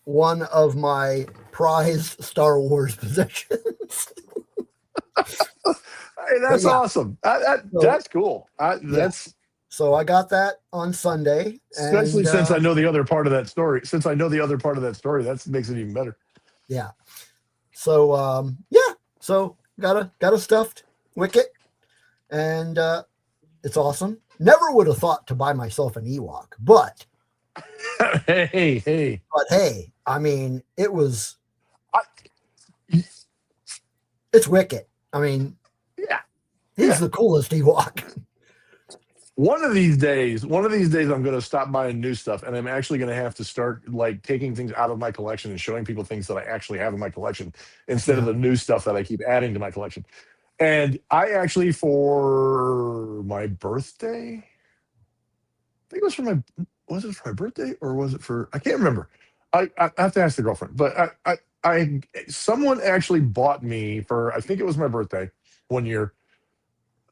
one of my prized Star Wars possessions. Hey, that's awesome. That's cool. So I got that on Sunday. Especially since I know the other part of that story. That makes it even better. Yeah. So So got a stuffed Wicket, and it's awesome. Never would have thought to buy myself an Ewok, but hey. But hey, I mean, it's Wicket. I mean, he's the coolest Ewok. One of these days, I'm going to stop buying new stuff, and I'm actually going to have to start like taking things out of my collection and showing people things that I actually have in my collection instead of the new stuff that I keep adding to my collection. And I actually, for my birthday, I think it was was it for my birthday or was it for? I can't remember. I have to ask the girlfriend, but someone actually bought me for, I think it was my birthday one year.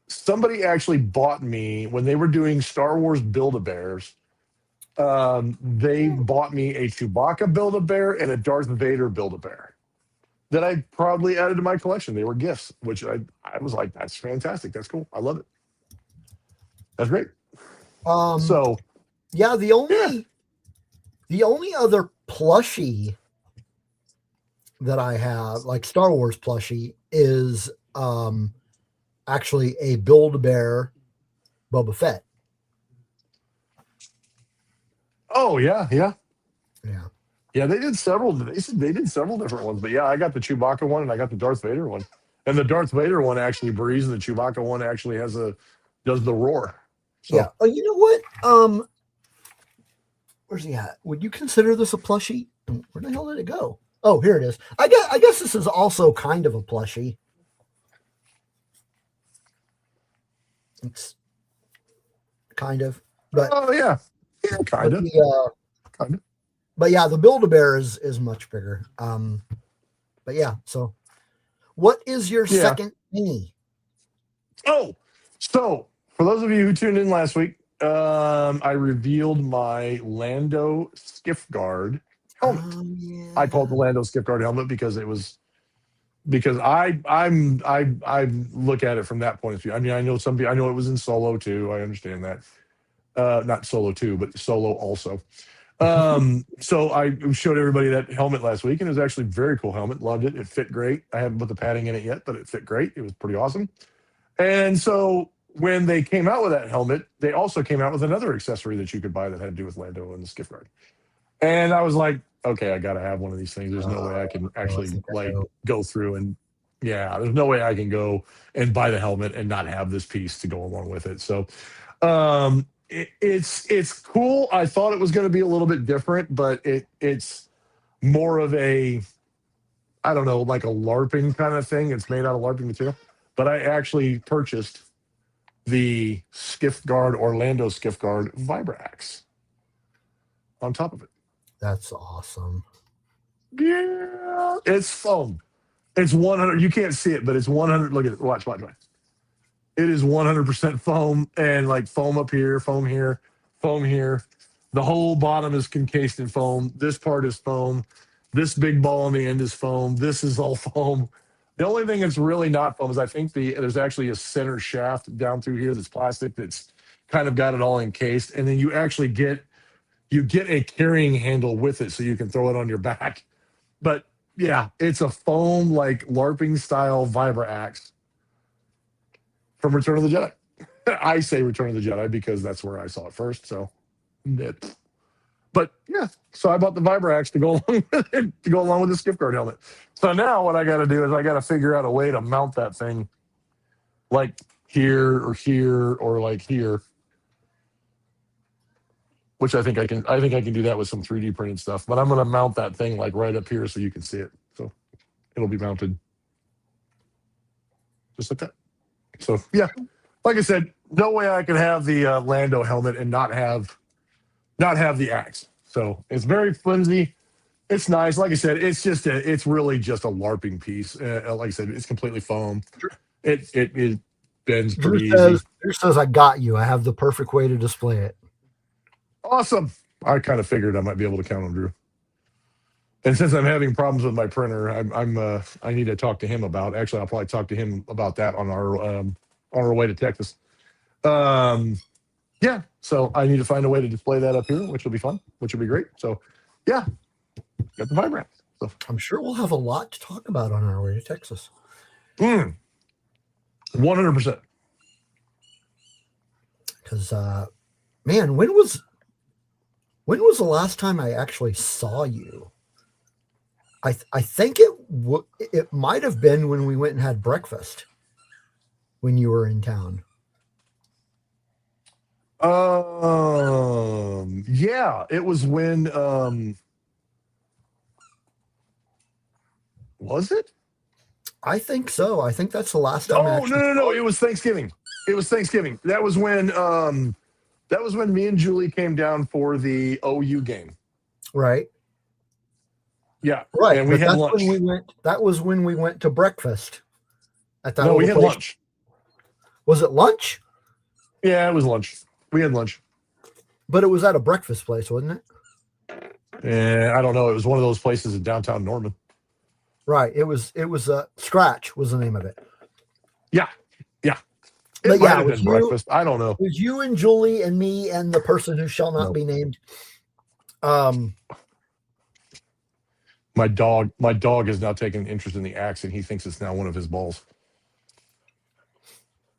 Somebody actually bought me when they were doing Star Wars Build-A-Bears. They bought me a Chewbacca Build-A-Bear and a Darth Vader Build-A-Bear that I proudly added to my collection. They were gifts, which I was like, that's fantastic. That's cool. I love it. That's great. The only other plushie that I have, like Star Wars plushie, is actually a Build-A-Bear Boba Fett. Oh yeah. Yeah, they did several. They did several different ones, but yeah, I got the Chewbacca one and I got the Darth Vader one, and the Darth Vader one actually breathes, and the Chewbacca one actually does the roar. So. Yeah. Oh, you know what? Where's he at? Would you consider this a plushie? Where the hell did it go? Oh, here it is. I guess this is also kind of a plushie. It's kind of, but kind of. Kind of. But yeah, the Build-A-Bear is much bigger. But yeah. So, what is your second thingy? Oh, so for those of you who tuned in last week, I revealed my Lando Skiff Guard helmet. I call it the Lando Skiff Guard helmet because I look at it from that point of view. I mean, I know it was in Solo too. I understand that. Not Solo 2, but Solo also. So I showed everybody that helmet last week, and it was actually a very cool helmet. Loved it. It fit great. I haven't put the padding in it yet, but it fit great. It was pretty awesome. And so when they came out with that helmet, they also came out with another accessory that you could buy that had to do with Lando and the Skiff Guard. And I was like, okay, I got to have one of these things. There's no way I can actually go through and there's no way I can go and buy the helmet and not have this piece to go along with it. So, it's cool. I thought it was going to be a little bit different, but it's more of a, I don't know, like a LARPing kind of thing. It's made out of LARPing material, but I actually purchased the Skiff Guard, Orlando Skiff Guard Vibrax on top of it. That's awesome. Yeah, it's foam. It's 100. You can't see it, but it's 100. Look at it. Watch. It is 100% foam, and like foam up here, foam here, foam here. The whole bottom is encased in foam. This part is foam. This big ball on the end is foam. This is all foam. The only thing that's really not foam is I think there's actually a center shaft down through here that's plastic that's kind of got it all encased, and then you actually get a carrying handle with it so you can throw it on your back. But yeah, it's a foam like LARPing style vibra axe from Return of the Jedi. I say Return of the Jedi because that's where I saw it first. So, but yeah, so I bought the vibra axe to go along with it, to go along with the skiff guard helmet. So now what I got to do is I got to figure out a way to mount that thing like here or like here. Which I think I can do that with some 3D printed stuff. But I'm going to mount that thing like right up here so you can see it. So it'll be mounted just like that. So yeah, like I said, no way I could have the Lando helmet and not have the axe. So it's very flimsy. It's nice. Like I said, it's really just a LARPing piece. Like I said, it's completely foam. It bends pretty easy. Drew says, I got you. I have the perfect way to display it. Awesome. I kind of figured I might be able to count on Drew. And since I'm having problems with my printer, I need to talk to him about. Actually, I'll probably talk to him about that on our way to Texas. Yeah. So I need to find a way to display that up here, which will be fun, which will be great. So, yeah, got the Vibrant. So I'm sure we'll have a lot to talk about on our way to Texas. 100%. Because, man, when was the last time I actually saw you? I think it might have been when we went and had breakfast when you were in town. Yeah, it was when was it? I think so. I think that's the last time. Oh, no. It was Thanksgiving. That was when me and Julie came down for the OU game. Right. Yeah. Right. And we had lunch. That was when we went to breakfast. No, we had lunch. Was it lunch? Yeah, it was lunch. We had lunch. But it was at a breakfast place, wasn't it? Yeah, I don't know. It was one of those places in downtown Norman. Right. It was Scratch was the name of it. Yeah. But might have been breakfast. I don't know. It was you and Julie and me and the person who shall not be named. My dog has now taken an interest in the axe, and he thinks it's now one of his balls.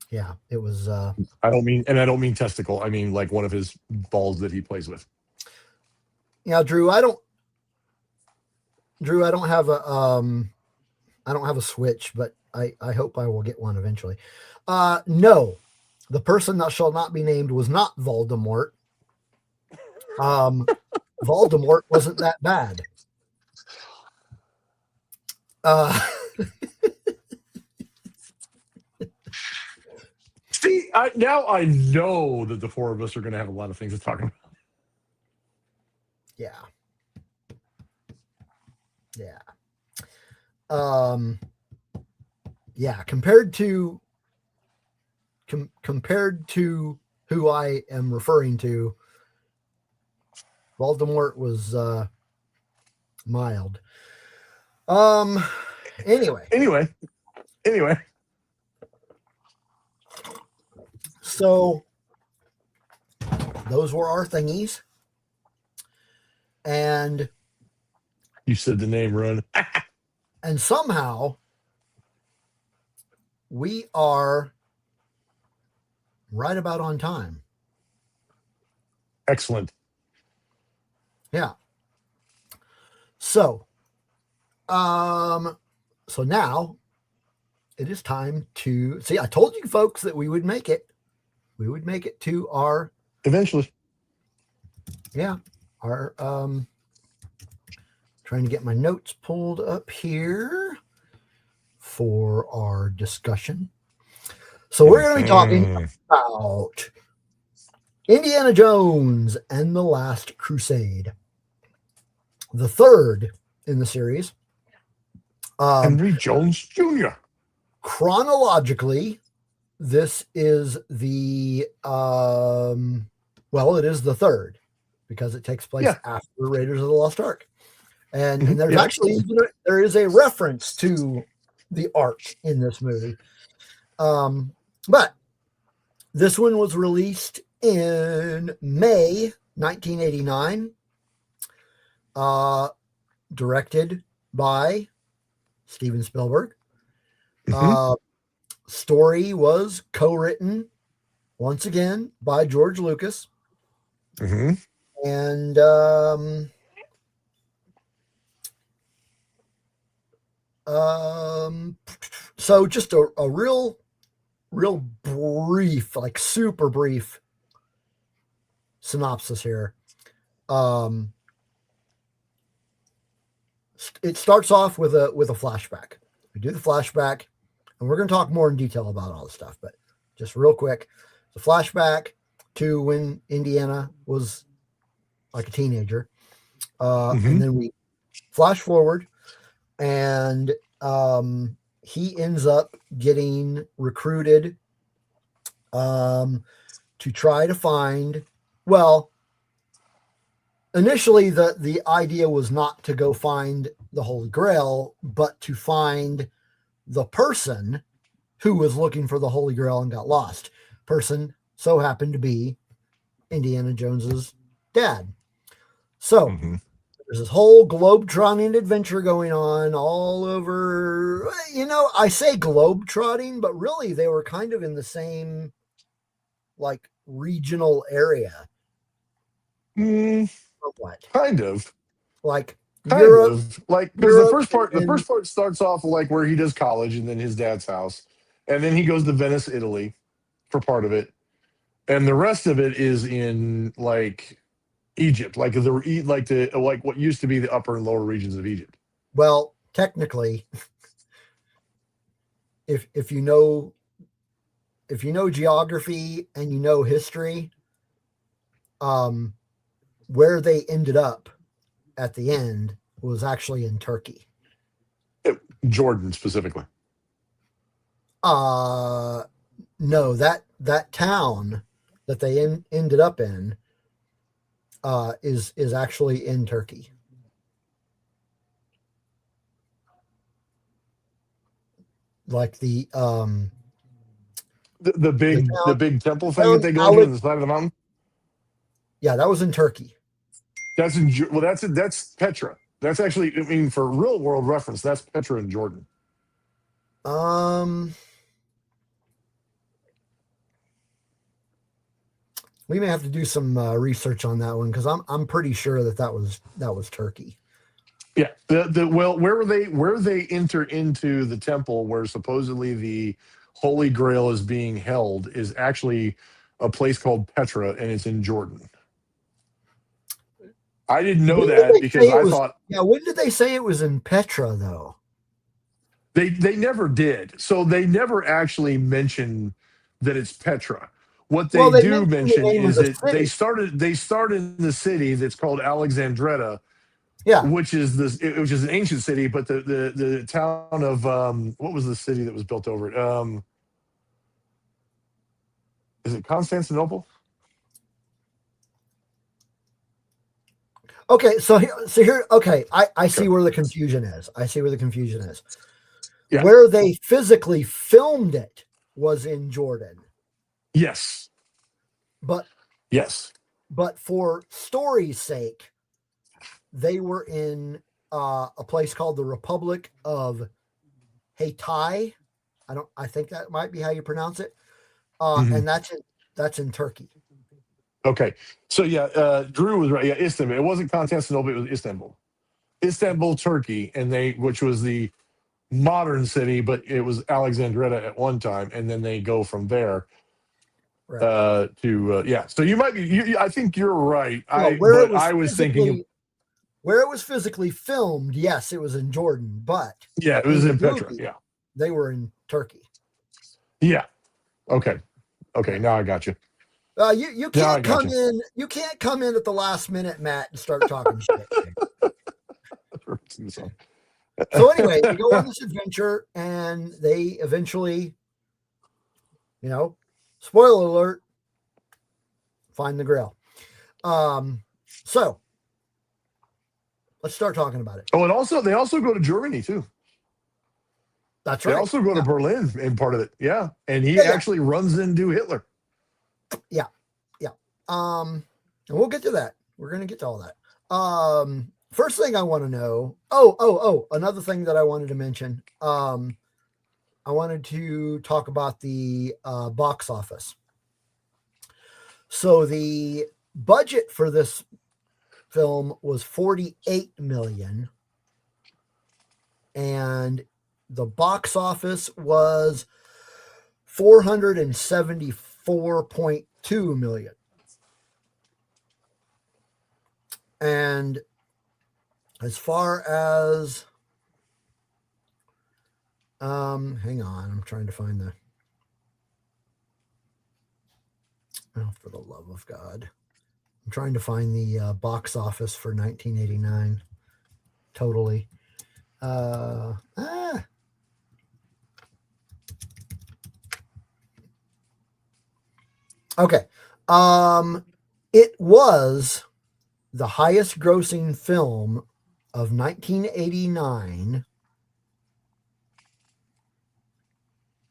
Yeah, it was. I don't mean testicle. I mean like one of his balls that he plays with. Yeah, Drew. I don't have a Switch, but I hope I will get one eventually. No, the person that shall not be named was not Voldemort. Voldemort wasn't that bad. See, now I know that the four of us are going to have a lot of things to talk about. Yeah. Yeah. Compared to who I am referring to, Voldemort was mild. Anyway. So those were our thingies. And you said the name, Run. And somehow we are right about on time. Excellent. Yeah. So now it is time to see. I told you folks that we would make it. We would make it to our eventually. Yeah. Our trying to get my notes pulled up here for our discussion. So we're going to be talking about Indiana Jones and the Last Crusade. the third in the series. Henry Jones Jr. Chronologically, this is the it is the third because it takes place after Raiders of the Lost Ark, and there's actually there is a reference to the Ark in this movie, but this one was released in May 1989, directed by Steven Spielberg. Story was co-written once again by George Lucas. And so just a real brief, like super brief synopsis here. It starts off with a flashback. We do the flashback, and we're going to talk more in detail about all this stuff, but just real quick, the flashback to when Indiana was like a teenager. And then we flash forward, and he ends up getting recruited to try to find, initially the idea was not to go find the Holy Grail, but to find the person who was looking for the Holy Grail and got lost. Person so happened to be Indiana Jones's dad. So there's this whole globe-trotting adventure going on all over. I say globe-trotting, but really they were kind of in the same like regional area. Somewhat. Kind of. Like Europe. Like, because Europe the first part starts off like where he does college and then his dad's house. And then he goes to Venice, Italy for part of it. And the rest of it is in like Egypt, like what used to be the upper and lower regions of Egypt. Well, technically, if you know geography and you know history, where they ended up at the end was actually in Turkey. Jordan specifically. No, that town that they ended up in is actually in Turkey. Like the big temple thing that they go to on the side of the mountain. Yeah, that was in Turkey. That's Petra. That's actually, I mean, for real world reference, that's Petra in Jordan. We may have to do some research on that one because I'm pretty sure that was Turkey. Yeah. Where they enter into the temple where supposedly the Holy Grail is being held is actually a place called Petra, and it's in Jordan. I didn't know that because I thought. Yeah, when did they say it was in Petra though? They never did. So they never actually mention that it's Petra. What they do mention is that they started in the city that's called Alexandretta, which is an ancient city, but the town of what was the city that was built over it? Is it Constantinople? Okay, so here, okay, I see where the confusion is. Yeah. Where they physically filmed it was in Jordan. Yes. But for story's sake, they were in a place called the Republic of Hatay. I think that might be how you pronounce it. And that's in Turkey. Okay. So Drew was right. Yeah, Istanbul. It wasn't Constantinople, it was Istanbul. Istanbul, Turkey, which was the modern city, but it was Alexandretta at one time, and then they go from there to So you might be. I think you're right. I was thinking where it was physically filmed. Yes, it was in Jordan, but it was in Petra. Yeah, they were in Turkey. Yeah. Okay. Now I got you. You can't come in. You can't come in at the last minute, Matt, and start talking shit. So anyway, they go on this adventure, and they eventually, spoiler alert, find the Grail. So let's start talking about it. Oh, and they also go to Germany too. That's right. They also go to Berlin in part of it. Yeah. And he actually runs into Hitler. Yeah. And we'll get to that. We're going to get to all that. First thing I want to know. Another thing that I wanted to mention. I wanted to talk about the box office. So the budget for this film was $48 million, and the box office was $474.2 million. And as far as hang on, I'm trying to find for the love of God. I'm trying to find the box office for 1989 totally. Okay. It was the highest grossing film of 1989.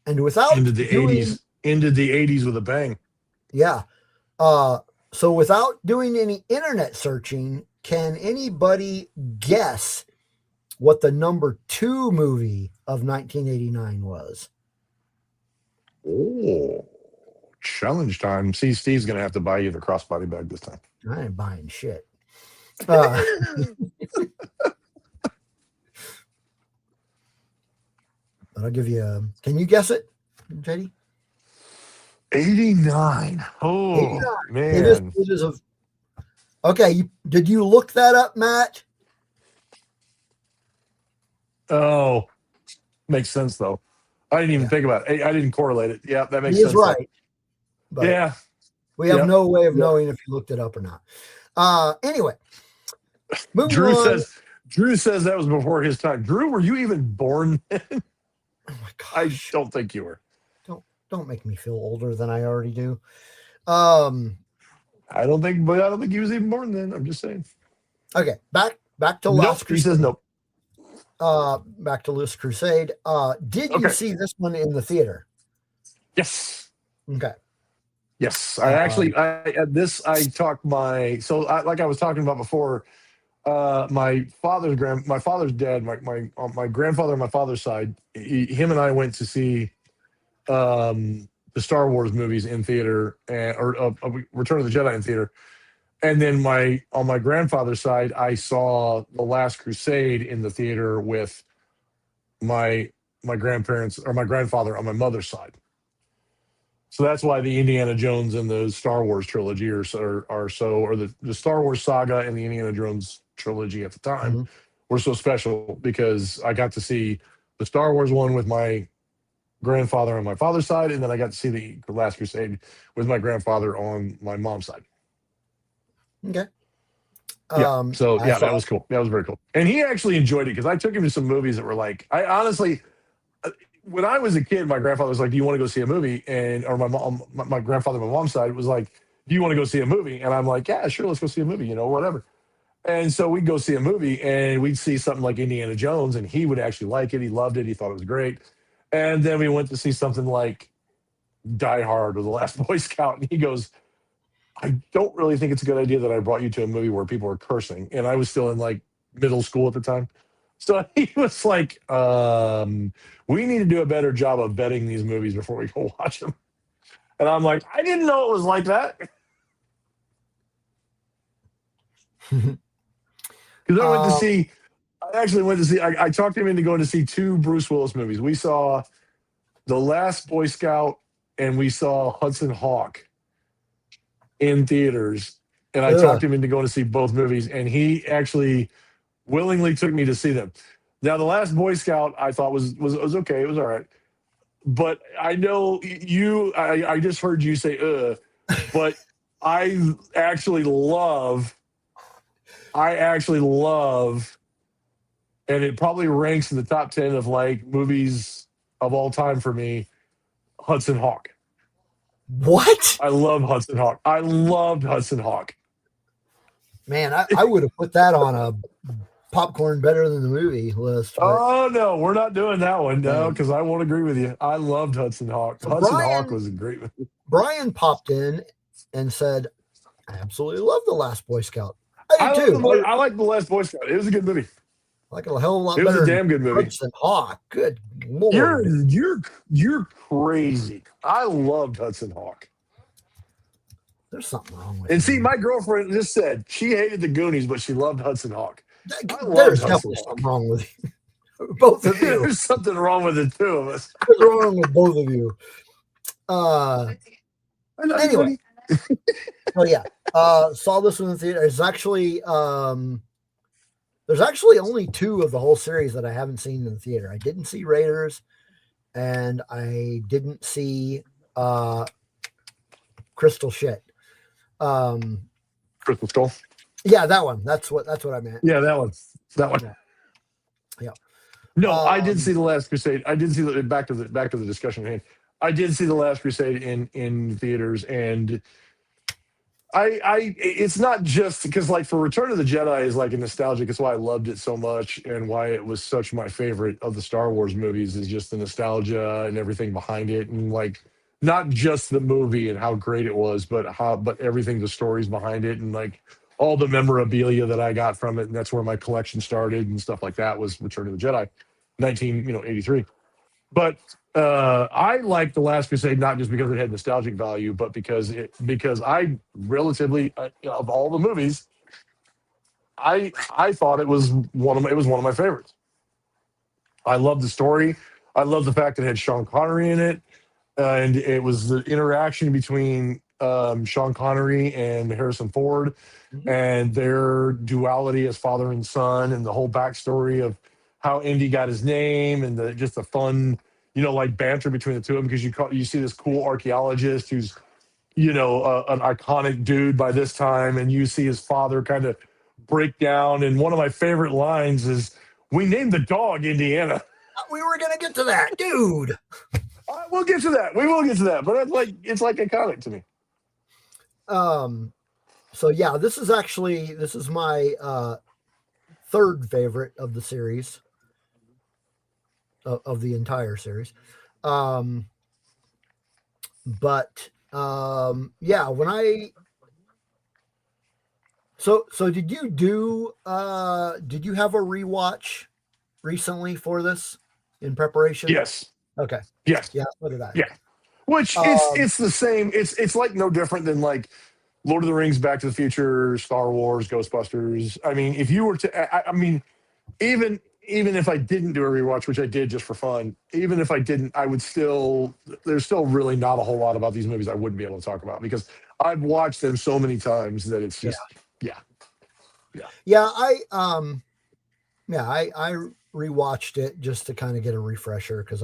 And without into the 80s with a bang. Yeah. So without doing any internet searching, can anybody guess what the number 2 movie of 1989 was? Oh, challenge time. See, Steve's going to have to buy you the crossbody bag this time. I ain't buying shit. But I'll give you can you guess it, JD? 89. Oh, 89. Man. It is okay. Did you look that up, Matt? Oh, makes sense though. I didn't even think about it. I didn't correlate it. Yeah, that makes sense. He is right. But yeah. We have no way of knowing if you looked it up or not. Anyway. Drew says that was before his time. Drew, were you even born then? Oh my gosh. I don't think you were. Don't make me feel older than I already do. I don't think he was even born then. I'm just saying. Okay, back to Last Crusade. He says nope. Back to Last Crusade. Did you see this one in the theater? Yes. Okay. Yes, I actually like I was talking about before. My father's dad, my grandfather on my father's side, him and I went to see the Star Wars movies in theater, or Return of the Jedi in theater, and then on my grandfather's side, I saw The Last Crusade in the theater with my grandparents, or my grandfather on my mother's side. So that's why the Indiana Jones and the Star Wars trilogy or the Star Wars saga and the Indiana Jones trilogy at the time were so special, because I got to see the Star Wars one with my grandfather on my father's side, and then I got to see the Last Crusade with my grandfather on my mom's side. Okay. Yeah. That was cool. That was very cool. And he actually enjoyed it, because I took him to some movies that were like, I honestly, when I was a kid, my grandfather was like, "Do you want to go see a movie?" Or my grandfather on my mom's side was like, "Do you want to go see a movie?" And I'm like, "Yeah, sure, let's go see a movie, whatever." And so we'd go see a movie, and we'd see something like Indiana Jones, and he would actually like it. He loved it. He thought it was great. And then we went to see something like Die Hard or The Last Boy Scout, and he goes, "I don't really think it's a good idea that I brought you to a movie where people are cursing." And I was still in like middle school at the time. So he was like, "We need to do a better job of vetting these movies before we go watch them." And I'm like, "I didn't know it was like that." Because I talked him into going to see 2 Bruce Willis movies. We saw The Last Boy Scout and we saw Hudson Hawk in theaters. And I talked him into going to see both movies, and he actually willingly took me to see them. Now, The Last Boy Scout I thought was okay. It was all right. But I know I just heard you say, but I actually love and it probably ranks in the top 10 of like movies of all time for me. Hudson Hawk. What? I love Hudson Hawk. I loved Hudson Hawk. Man, I would have put that on a popcorn better than the movie list. But Oh no, we're not doing that one. No, because I won't agree with you. I loved Hudson Hawk. So Hudson Hawk was a great movie. Brian popped in and said, I absolutely love The Last Boy Scout. I do too. I like The Last Boy Scout. It was a good movie. Like a hell of a lot It was better a damn good movie. Hudson Hawk. Good Lord. You're crazy. I loved Hudson Hawk. There's something wrong with And it. see, my girlfriend just said she hated the Goonies, but she loved Hudson Hawk. There's definitely something wrong with you. Both of you. There's something wrong with the two of us. What's wrong with both of you? Anyway. Oh yeah. Saw this one in the theater. It's actually there's actually only 2 of the whole series that I haven't seen in the theater. I didn't see Raiders, and I didn't see Crystal Shit. Crystal Skull. Yeah, that one. That's what I meant. Yeah, that one. Yeah. No, I did see The Last Crusade. I did see back to the discussion at hand. I did see The Last Crusade in theaters, and it's not just because like for Return of the Jedi is like a nostalgic. It's why I loved it so much and why it was such my favorite of the Star Wars movies is just the nostalgia and everything behind it, and like not just the movie and how great it was, but everything, the stories behind it, and like all the memorabilia that I got from it, and that's where my collection started and stuff like that was Return of the Jedi, 1983. But I like The Last Crusade not just because it had nostalgic value, but because I relatively of all the movies, I thought it was one of my favorites. I love the story. I love the fact that it had Sean Connery in it, and it was the interaction between Sean Connery and Harrison Ford, and their duality as father and son, and the whole backstory of how Indy got his name, and just the fun, like banter between the two of them, because you see this cool archaeologist who's, an iconic dude by this time, and you see his father kind of break down. And one of my favorite lines is, "We named the dog Indiana." We were gonna get to that, dude. We'll get to that. We will get to that. But it's like iconic to me. So yeah, this is my third favorite of the series, of the entire series. Yeah, when I so did you have a rewatch recently for this in preparation? Yes. Okay. Yes. Yeah, what did I? Yeah. Which it's the same. It's like no different than like Lord of the Rings, Back to the Future, Star Wars, Ghostbusters. I mean, if you were to, I mean, even if I didn't do a rewatch, which I did just for fun, even if I didn't, I would still. There's still really not a whole lot about these movies I wouldn't be able to talk about because I've watched them so many times that it's just I rewatched it just to kind of get a refresher because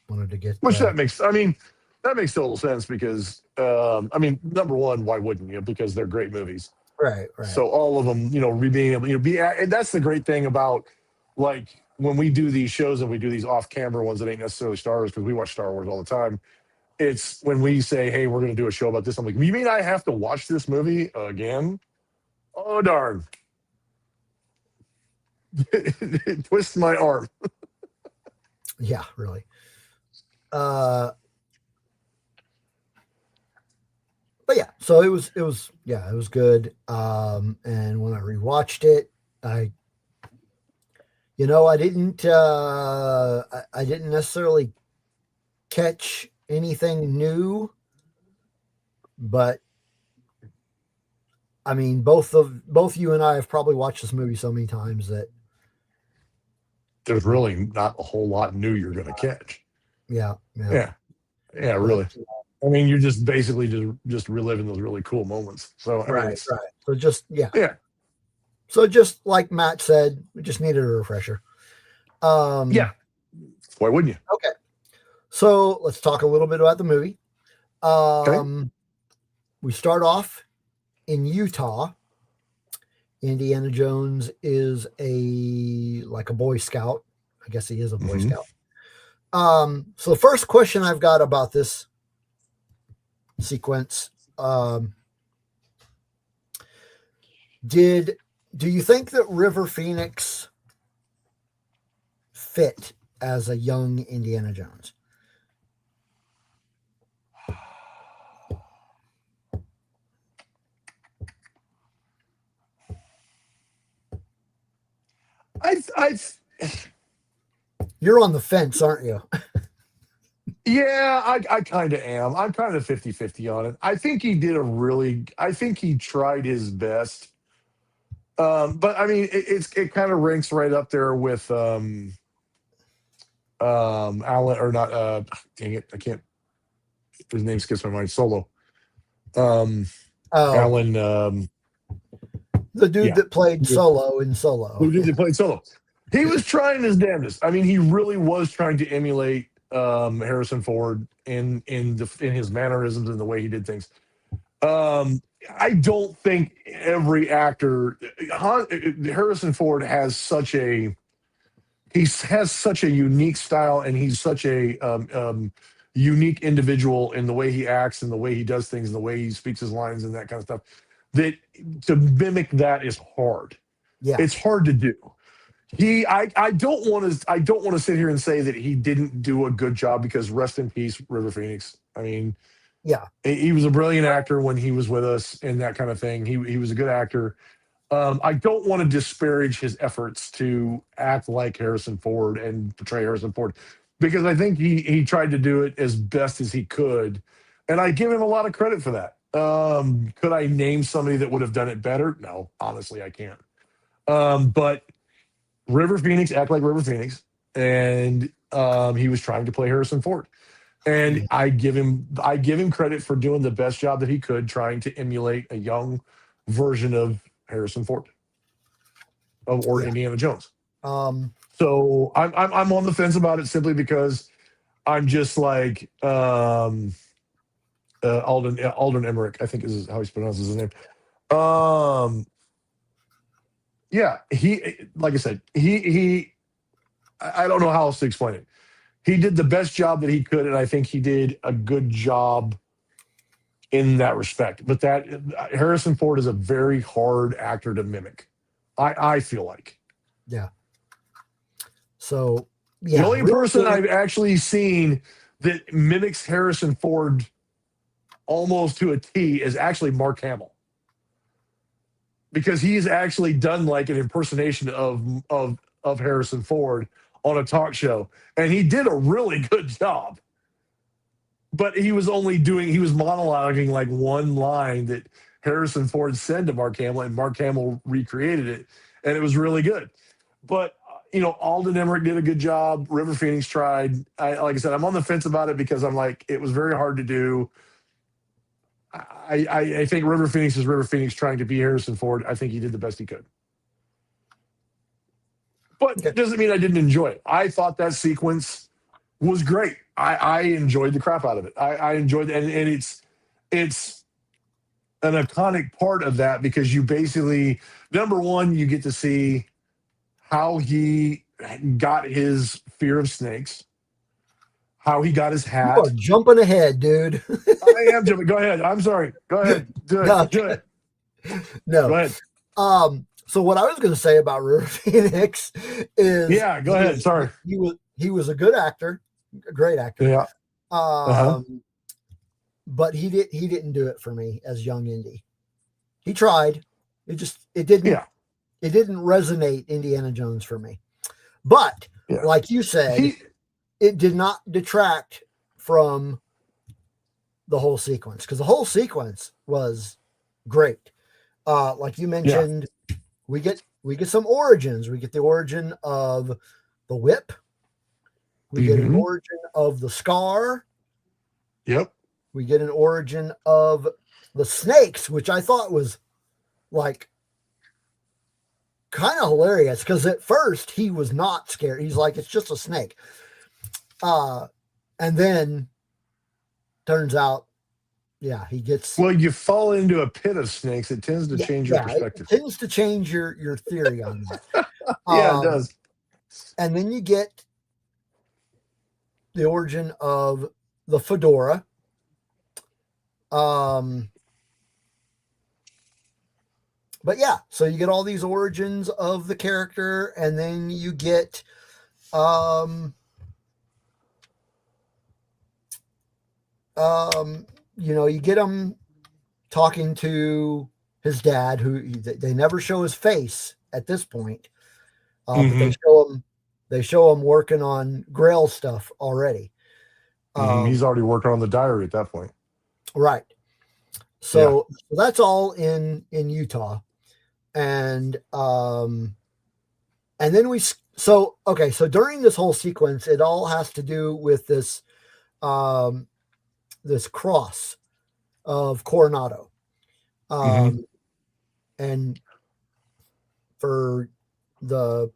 wanted to get that makes total sense because number one, why wouldn't you? Because they're great movies. Right. So all of them, being able, and that's the great thing about like when we do these shows and we do these off-camera ones that ain't necessarily Star Wars because we watch Star Wars all the time. It's when we say, "Hey, we're going to do a show about this." I'm like, "You mean I have to watch this movie again?" Oh darn! Twist my arm. Yeah, really. But yeah, so it was good. And when I rewatched it, I didn't necessarily catch anything new, but I mean, both you and I have probably watched this movie so many times that there's really not a whole lot new you're going to catch. Yeah, really. I mean, you're just basically just reliving those really cool moments. So right. So just yeah. So just like Matt said, we just needed a refresher. Yeah. Why wouldn't you? Okay. So let's talk a little bit about the movie. Okay. We start off in Utah. Indiana Jones is a Boy Scout. I guess he is a Boy Mm-hmm. Scout. So the first question I've got about this sequence, do you think that River Phoenix fit as a young Indiana Jones? I You're on the fence, aren't you? Yeah, I kind of am. I'm kind of 50-50 on it. I think he did I think he tried his best. But I mean, it kind of ranks right up there with Alan, or not, dang it, I can't, his name skips my mind. Solo. Um, Oh, Alan, the dude yeah. that played Solo in Solo. Who did they play Solo? He was trying his damnedest. I mean, he really was trying to emulate Harrison Ford in his mannerisms and the way he did things. I don't think every actor, Harrison Ford has such a unique style, and he's such a unique individual in the way he acts and the way he does things and the way he speaks his lines and that kind of stuff, that to mimic that is hard. Yeah, It's hard to do. I don't want to sit here and say that he didn't do a good job, because rest in peace, River Phoenix. I mean, yeah, he was a brilliant actor when he was with us and that kind of thing. He was a good actor. I don't want to disparage his efforts to act like Harrison Ford and portray Harrison Ford, because I think he tried to do it as best as he could, and I give him a lot of credit for that. Could I name somebody that would have done it better? No, honestly, I can't. But River Phoenix act like River Phoenix, and he was trying to play Harrison Ford. And yeah, I give him credit for doing the best job that he could, trying to emulate a young version of Harrison Ford or yeah. Indiana Jones. Um, So I'm on the fence about it, simply because I'm just like Alden Emmerich, I think is how he pronounces his name. Um, yeah, he, like I said, I don't know how else to explain it. He did the best job that he could, and I think he did a good job in that respect. But that Harrison Ford is a very hard actor to mimic. I feel like yeah. So, the yeah, only River person Phoenix. I've actually seen that mimics Harrison Ford almost to a T is actually Mark Hamill, because he's actually done like an impersonation of Harrison Ford on a talk show, and he did a really good job. But he was monologuing like one line that Harrison Ford said to Mark Hamill, and Mark Hamill recreated it, and it was really good. But Alden Emmerich did a good job. River Phoenix tried. Like I said, I'm on the fence about it, because I'm like, it was very hard to do. I think River Phoenix is River Phoenix trying to be Harrison Ford. I think he did the best he could. But Okay. it doesn't mean I didn't enjoy it. I thought that sequence was great. I enjoyed the crap out of it. I enjoyed it, and it's an iconic part of that, because you basically, number one, you get to see how he got his fear of snakes, how he got his You are hat. jumping ahead, dude. I am jumping. Go ahead. I'm sorry. Go ahead. Do it. No, Do it. no. Go ahead. So what I was going to say about River Phoenix is Yeah. Go ahead. Sorry. he was a good actor, a great actor. Yeah. Uh-huh. But he didn't do it for me as young Indy. He tried. It didn't Yeah. resonate Indiana Jones for me. But Yeah. like you said, it did not detract from the whole sequence, because the whole sequence was great. Like you mentioned, we get some origins. We get the origin of the whip. We get an origin of the scar. Yep. We get an origin of the snakes, which I thought was like kind of hilarious, because at first he was not scared. He's like, it's just a snake. And then turns out Yeah, he gets. Well, you fall into a pit of snakes, it tends to Yeah, change your yeah, it perspective. tends to change your theory on that. Yeah, it does. And then you get the origin of the fedora. But yeah, so you get all these origins of the character, and then you get you get him talking to his dad, who they never show his face at this point, but they show him working on Grail stuff already. He's already working on the diary at that point. Right. So that's all in Utah, and then so during this whole sequence, it all has to do with this this cross of Coronado, and for the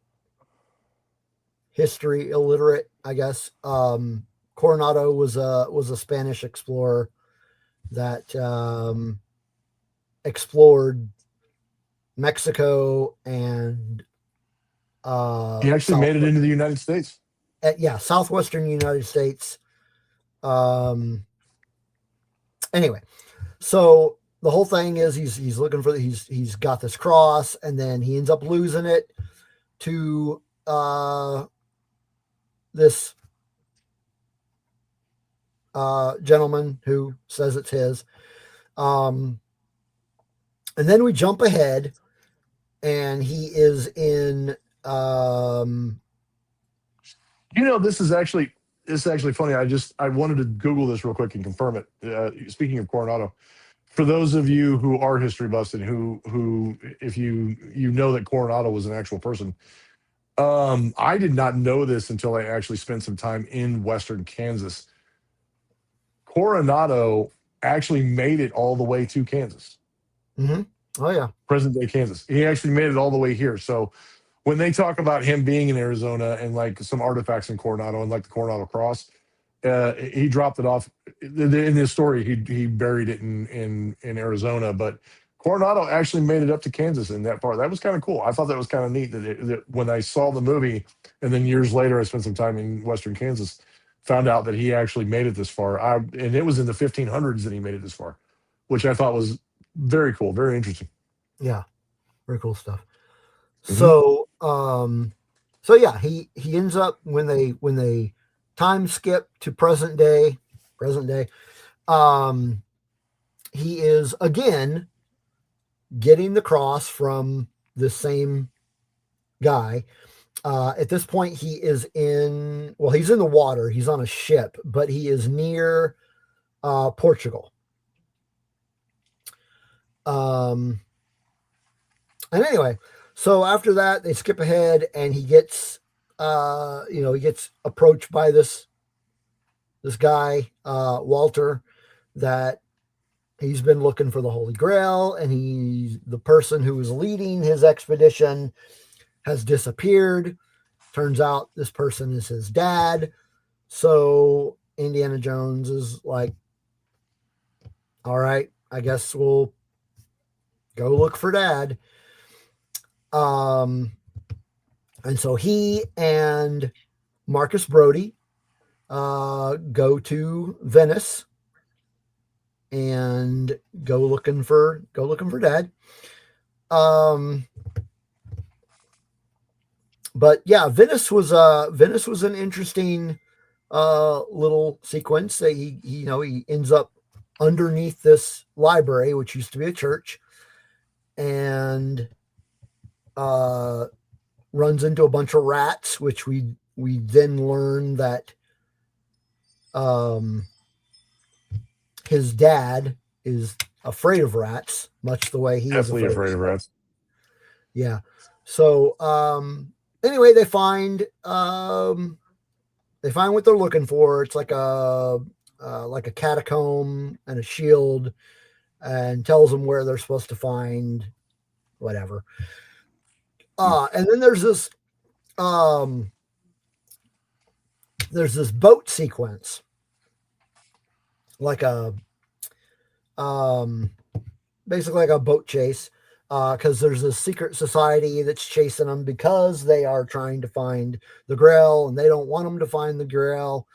history illiterate, I guess, Coronado was a Spanish explorer that explored Mexico and he actually made it into the United States. Southwestern United States. Anyway, so the whole thing is he's looking for he's got this cross, and then he ends up losing it to this gentleman who says it's his. And then we jump ahead, and he is in. This is actually funny. I wanted to Google this real quick and confirm it. Speaking of Coronado, for those of you who are history buffs and who if you know that Coronado was an actual person, I did not know this until I actually spent some time in Western Kansas. Coronado actually made it all the way to Kansas. Mm-hmm. Oh yeah, present day Kansas. He actually made it all the way here. So when they talk about him being in Arizona and like some artifacts in Coronado and like the Coronado Cross, he dropped it off in his story. He buried it in Arizona, but Coronado actually made it up to Kansas in that part. That was kind of cool. I thought that was kind of neat that when I saw the movie, and then years later I spent some time in Western Kansas, found out that he actually made it this far. And it was in the 1500s that he made it this far, which I thought was very cool, very interesting. Yeah, very cool stuff. Mm-hmm. So yeah, he ends up when they time skip to present day, he is again getting the cross from the same guy. At this point, he's in the water. He's on a ship, but he is near Portugal. And anyway, so after that, they skip ahead, and he gets approached by this guy, Walter, that he's been looking for the Holy Grail, and he's the person who was leading his expedition has disappeared. Turns out this person is his dad. So Indiana Jones is like, all right, I guess we'll go look for dad. And so he and Marcus Brody go to Venice and go looking for dad. But yeah, Venice was an interesting little sequence. He ends up underneath this library, which used to be a church, and runs into a bunch of rats, which we then learn that his dad is afraid of rats, much the way he Definitely is afraid of rats. Yeah. So anyway, they find what they're looking for. It's like a catacomb and a shield, and tells them where they're supposed to find whatever. And then there's this boat sequence, like a basically like a boat chase, because there's a secret society that's chasing them because they are trying to find the Grail, and they don't want them to find the Grail.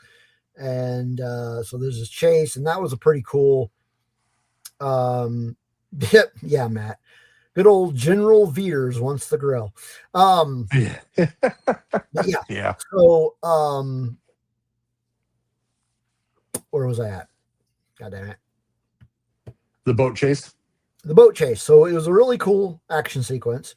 And so there's this chase, and that was a pretty cool. Yeah, Matt. Good old General Veers wants the Grail. Yeah. But yeah. Yeah. So where was I at? God damn it. The boat chase. The boat chase. So it was a really cool action sequence.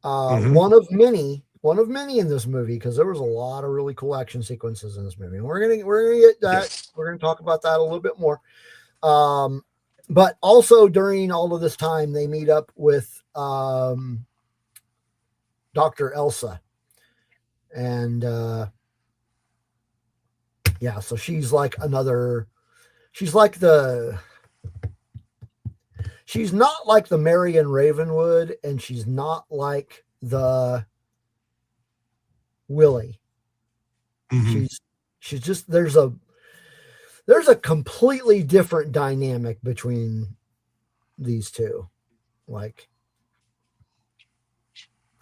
Mhm. One of many in this movie, because there was a lot of really cool action sequences in this movie, and we're gonna get that. Yes. We're gonna talk about that a little bit more. But also during all of this time, they meet up with Dr. Elsa, and yeah, so she's like another. She's like the. She's not like the Marion Ravenwood, and she's not like the Willie. Mhm. She's just there's a completely different dynamic between these two. Like,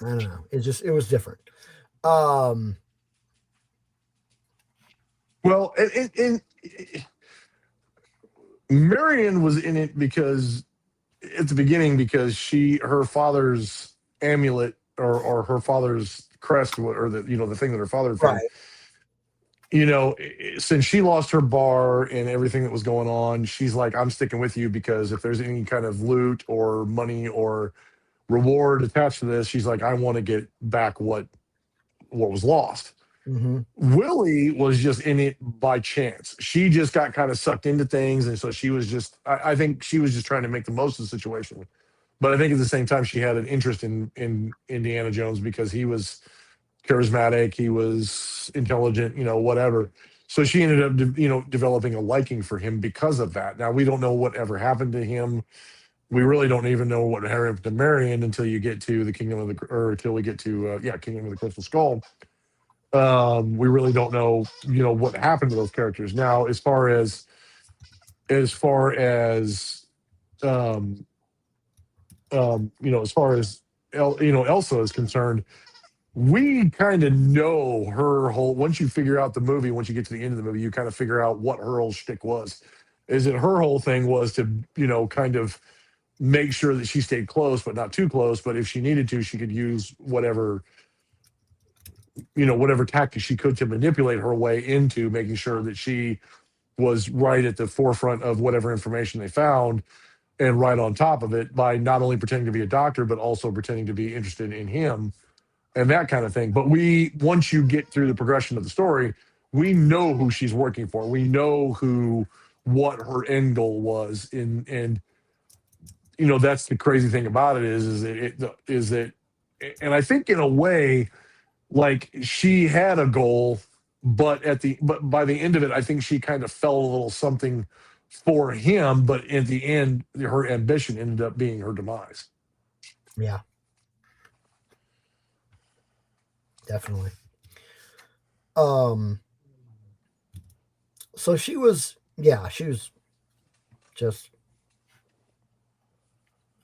I don't know. It was different. Well, Marion was in it because at the beginning because her father's amulet or her father's crest or the thing that her father found. Right. Since she lost her bar and everything that was going on, she's like, I'm sticking with you because if there's any kind of loot or money or reward attached to this, she's like, I want to get back what was lost. Mm-hmm. Willie was just in it by chance. She just got kind of sucked into things, and so she was just. I think she was just trying to make the most of the situation. But I think at the same time, she had an interest in Indiana Jones because he was charismatic, he was intelligent, whatever. So she ended up, developing a liking for him because of that. Now we don't know what ever happened to him. We really don't even know what happened to Marion until you get to the Kingdom of the, or until we get to, Kingdom of the Crystal Skull. We really don't know, what happened to those characters. Now, as far as, um, as far as Elsa is concerned, we kind of know her whole. Once you figure out the movie, once you get to the end of the movie, you kind of figure out what her whole shtick was. Is it her whole thing was to, kind of make sure that she stayed close, but not too close. But if she needed to, she could use whatever tactic she could to manipulate her way into making sure that she was right at the forefront of whatever information they found and right on top of it by not only pretending to be a doctor, but also pretending to be interested in him and that kind of thing. But once you get through the progression of the story, we know who she's working for. We know what her end goal was. And that's the crazy thing about it is that, and I think in a way, like she had a goal, but by the end of it, I think she kind of felt a little something for him. But at the end, her ambition ended up being her demise. Yeah. Definitely. So she was just,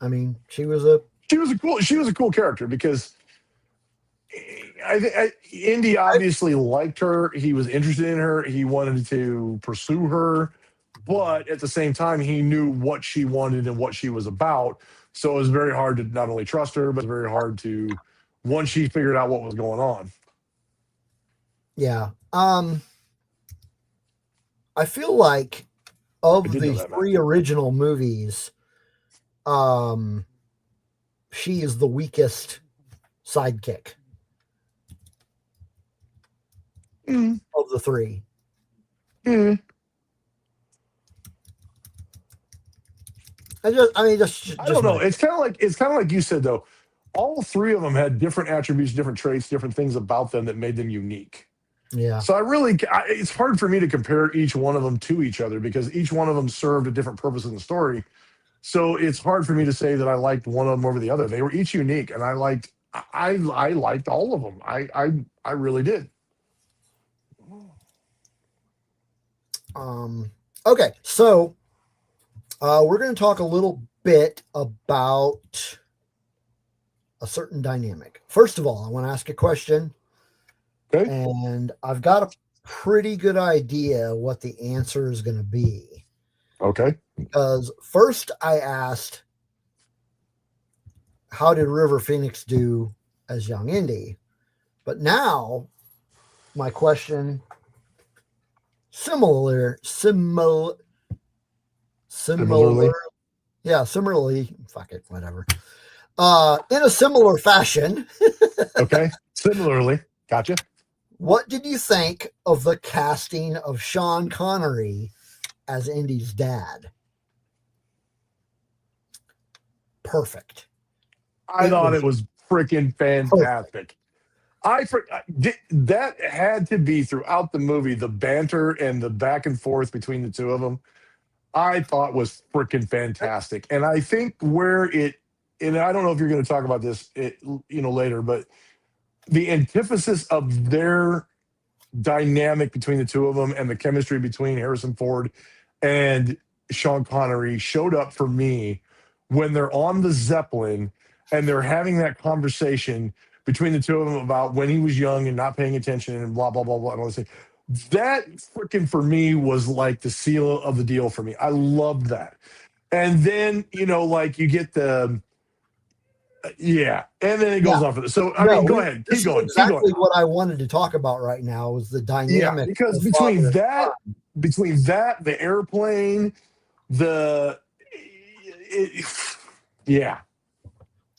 I mean, she was a cool character because Indy obviously liked her. He was interested in her. He wanted to pursue her, but at the same time, he knew what she wanted and what she was about. So it was very hard to not only trust her, but very hard to once she figured out what was going on. Yeah. I feel like of the three original movies, she is the weakest sidekick of the three. Mm. I don't know. It's kind of like you said though. All three of them had different attributes, different traits, different things about them that made them unique. Yeah. So it's hard for me to compare each one of them to each other because each one of them served a different purpose in the story. So it's hard for me to say that I liked one of them over the other. They were each unique, and I liked all of them. I really did. Okay, so We're going to talk a little bit about a certain dynamic. First of all, I want to ask a question, Okay. and I've got a pretty good idea what the answer is going to be. Okay. Because first I asked, how did River Phoenix do as young Indy? But now my question, similarly, fuck it, whatever. In a similar fashion, Okay. Similarly, gotcha. what did you think of the casting of Sean Connery as Indy's dad? Perfect. I thought it was freaking fantastic. That had to be throughout the movie, the banter and the back and forth between the two of them. I thought was freaking fantastic. And I think and I don't know if you're going to talk about this, later, but the antithesis of their dynamic between the two of them and the chemistry between Harrison Ford and Sean Connery showed up for me when they're on the Zeppelin and they're having that conversation between the two of them about when he was young and not paying attention and blah, blah, blah, blah, and all this thing. That freaking for me was like the seal of the deal for me. I loved that. And then, like you get the, yeah. And then it goes off of this. So, I mean, go ahead. Keep going. Exactly what I wanted to talk about right now was the dynamic. Yeah, because between that, the airplane, yeah.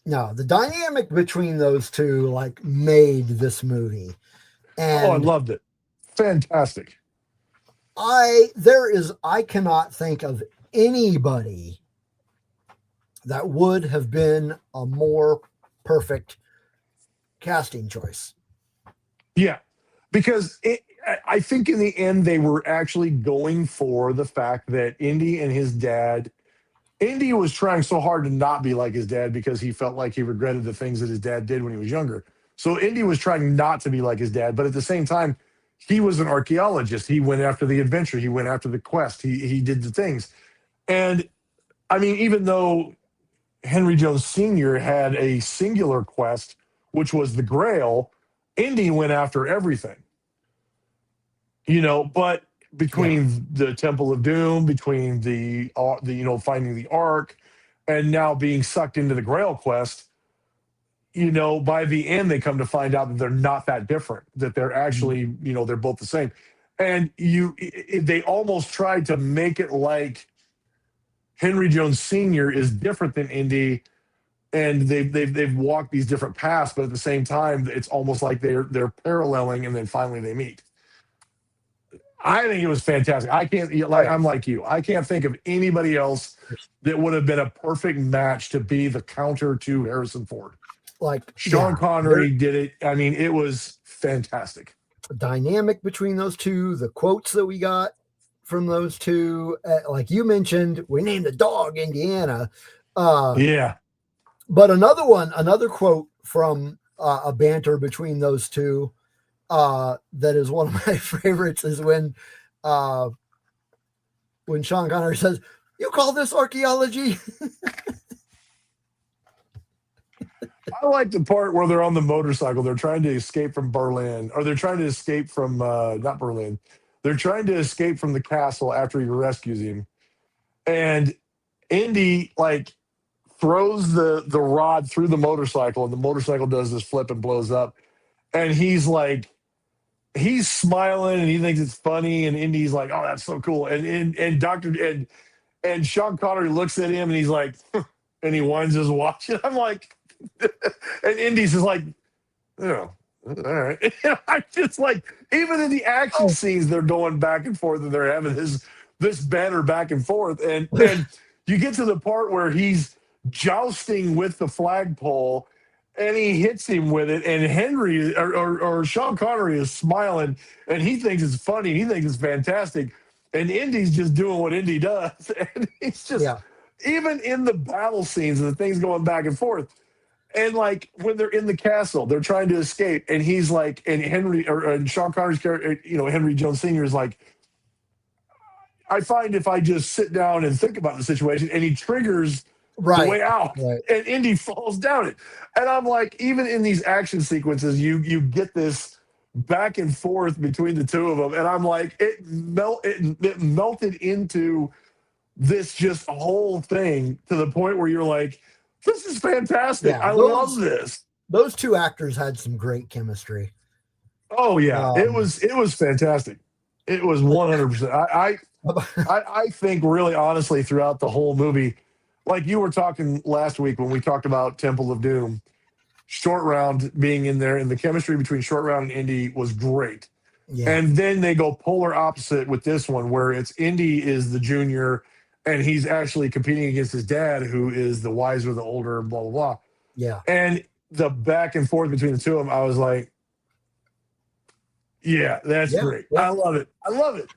No, the dynamic between those two like made this movie. And I loved it. Fantastic. I cannot think of anybody that would have been a more perfect casting choice. Yeah, because I think in the end they were actually going for the fact that Indy and his dad. Indy was trying so hard to not be like his dad because he felt like he regretted the things that his dad did when he was younger. So Indy was trying not to be like his dad, but at the same time, he was an archaeologist. He went after the adventure. He went after the quest. He did the things. And I mean, even though Henry Jones Sr. had a singular quest, which was the Grail, Indy went after everything. But between the Temple of Doom, between the finding the Ark, and now being sucked into the Grail quest, by the end they come to find out that they're not that different, that they're actually, they're both the same. And they almost tried to make it like Henry Jones Sr. is different than Indy, and they've walked these different paths, but at the same time, it's almost like they're paralleling, and then finally they meet. I think it was fantastic. I'm like you. I can't think of anybody else that would have been a perfect match to be the counter to Harrison Ford. Like Sean Connery did it. I mean, it was fantastic. Dynamic between those two, the quotes that we got from those two, like you mentioned, we named the dog Indiana. Yeah. But another quote from a banter between those two that is one of my favorites is when Sean Connery says, "You call this archaeology?" I like the part where they're on the motorcycle. They're trying to escape from Berlin, or they're trying to escape from not Berlin. They're trying to escape from the castle after he rescues him, and Indy throws the rod through the motorcycle, and the motorcycle does this flip and blows up, and he's smiling and he thinks it's funny, and Indy's like, "Oh, that's so cool," and Sean Connery looks at him and he's like, and he winds his watch, and I'm like. And Indy's is like, all right. I'm just like, even in the action scenes, they're going back and forth, and they're having this banter back and forth. And you get to the part where he's jousting with the flagpole, and he hits him with it. And Henry or Sean Connery is smiling, and he thinks it's funny. He thinks it's fantastic. And Indy's just doing what Indy does. And he's just, even in the battle scenes and the things going back and forth. And when they're in the castle, they're trying to escape, and he's like, and Sean Connery's character, Henry Jones Sr. is like, I find if I just sit down and think about the situation, and he triggers the Right. way out, Right. and Indy falls down it, and I'm like, even in these action sequences, you get this back and forth between the two of them, and I'm like, it melted into this just whole thing to the point where you're like, this is fantastic. Yeah. I love this. Those two actors had some great chemistry. Oh yeah, it Um, was fantastic. It was 100%. I think really honestly throughout the whole movie, like you were talking last week when we talked about Temple of Doom, Short Round being in there, and the chemistry between Short Round and Indy was great. yeah. And then they go polar opposite with this one, where it's Indy is the junior, and he's actually competing against his dad, who is the wiser, the older, blah blah blah. Yeah. And the back and forth between the two of them, I was like, yeah, that's great. Yeah. I love it. I love it.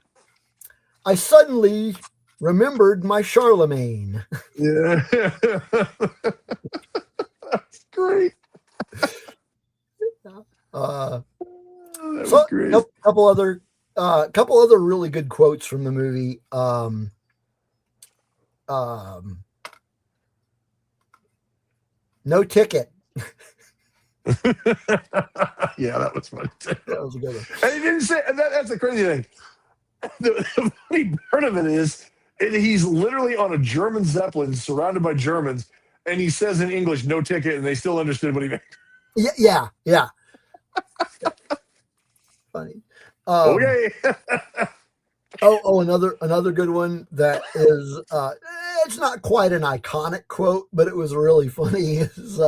I suddenly remembered my Charlemagne. Yeah. That's great. That was great. Couple other really good quotes from the movie. No ticket. Yeah, that was fun too. That was a good one. And he didn't say that's the crazy thing. The funny part of it is he's literally on a German Zeppelin surrounded by Germans, and he says in English, no ticket, and they still understood what he meant. Yeah. Funny. Okay. Another good one that is it's not quite an iconic quote, but it was really funny. Is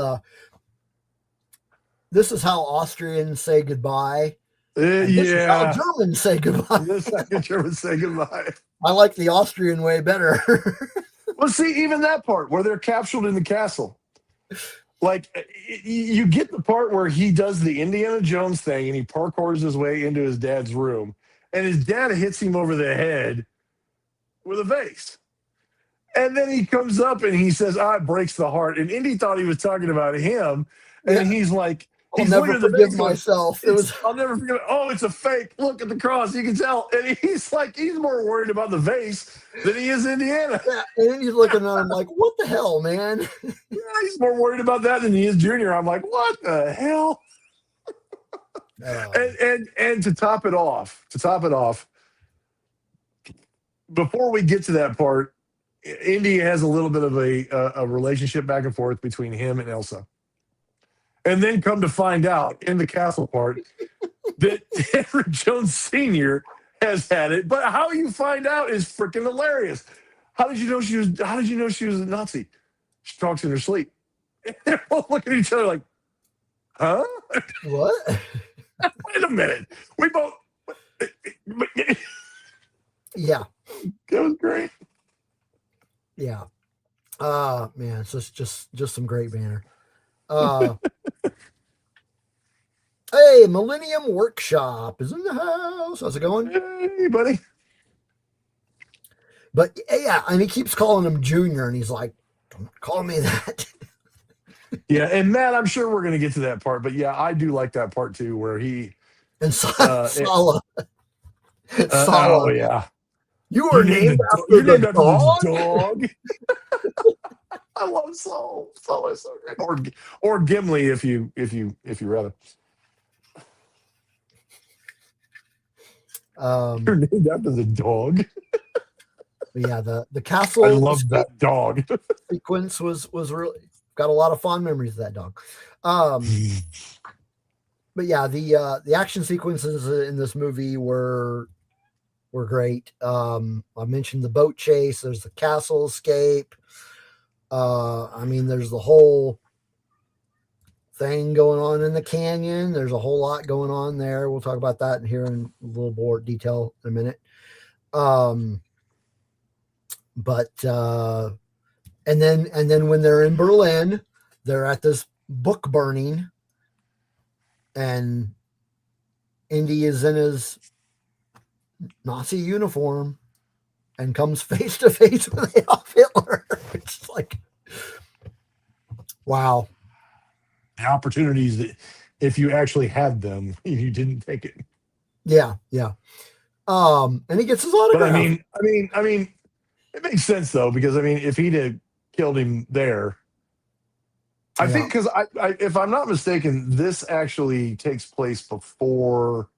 this is how Austrians say goodbye. This is how Germans say goodbye. This is how Germans say goodbye. I like the Austrian way better. Well, see, even that part where they're captured in the castle, like you get the part where he does the Indiana Jones thing and he parkours his way into his dad's room, and his dad hits him over the head with a vase. And then he comes up and he says, it breaks the heart. And Indy thought he was talking about him. And he's like, I'll never forgive myself. I'll never forget. Oh, it's a fake. Look at the cross. You can tell. And he's like, he's more worried about the vase than he is Indiana. Yeah, and then he's looking at him like, what the hell, man? Yeah, he's more worried about that than he is Junior. I'm like, what the hell? And to top it off, before we get to that part, Indy has a little bit of a relationship back and forth between him and Elsa. And then come to find out in the castle part that Henry Jones Sr. has had it. But how you find out is freaking hilarious. How did you know she was a Nazi? She talks in her sleep. And they're both looking at each other like, huh? What? Wait a minute. We both Yeah. That was great. Yeah. Man, it's just some great banner. Hey, Millennium Workshop is in the house. How's it going? Hey, buddy. But yeah, and he keeps calling him Junior, and he's like, don't call me that. Yeah, and Matt, I'm sure we're going to get to that part, but yeah, I do like that part too, where he and Sala. Sala. Oh yeah. You were named after the dog. I love Saul. Saul is so great. Or Gimli, if you rather. You're named after the dog. Yeah, the castle. I love that dog. Sequence was really got a lot of fond memories of that dog. But yeah, the action sequences in this movie were great. I mentioned the boat chase. There's the castle escape. There's the whole thing going on in the canyon. There's a whole lot going on there. We'll talk about that here in a little more detail in a minute. And then when they're in Berlin, they're at this book burning, and Indy is in his Nazi uniform and comes face to face with Adolf Hitler. It's like, wow. The opportunities that if you actually had them, you didn't take it. Yeah. And he gets his But autograph. I mean, it makes sense though, because I mean, if he'd have killed him there, I think because if I'm not mistaken, this actually takes place before